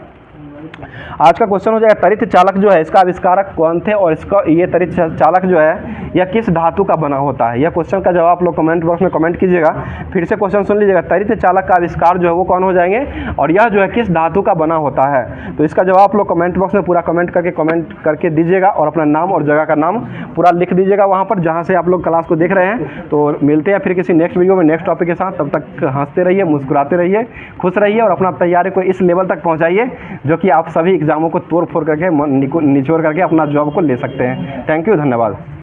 आज का क्वेश्चन हो जाएगा तरित चालक जो है इसका आविष्कारक कौन थे? और इसका ये तरित चालक जो है यह किस धातु का बना होता है? यह क्वेश्चन का जवाब आप लोग कमेंट बॉक्स में कमेंट कीजिएगा। फिर से क्वेश्चन सुन लीजिएगा। तरित चालक का आविष्कार जो है वो कौन हो जाएंगे? और यह जो है किस धातु का बना होता है? तो इसका जवाब आप लोग कमेंट बॉक्स में पूरा कमेंट करके दीजिएगा। और अपना नाम और जगह का नाम पूरा लिख दीजिएगा वहाँ पर जहाँ से आप लोग क्लास को देख रहे हैं। तो मिलते हैं फिर किसी नेक्स्ट वीडियो में नेक्स्ट टॉपिक के साथ। तब तक हंसते रहिए, मुस्कुराते रहिए, खुश रहिए और अपना तैयारी को इस लेवल तक पहुँचाइए जो कि आप सभी एग्जामों को तोड़ फोड़ करके निचोड़ करके अपना जॉब को ले सकते हैं। थैंक यू, धन्यवाद।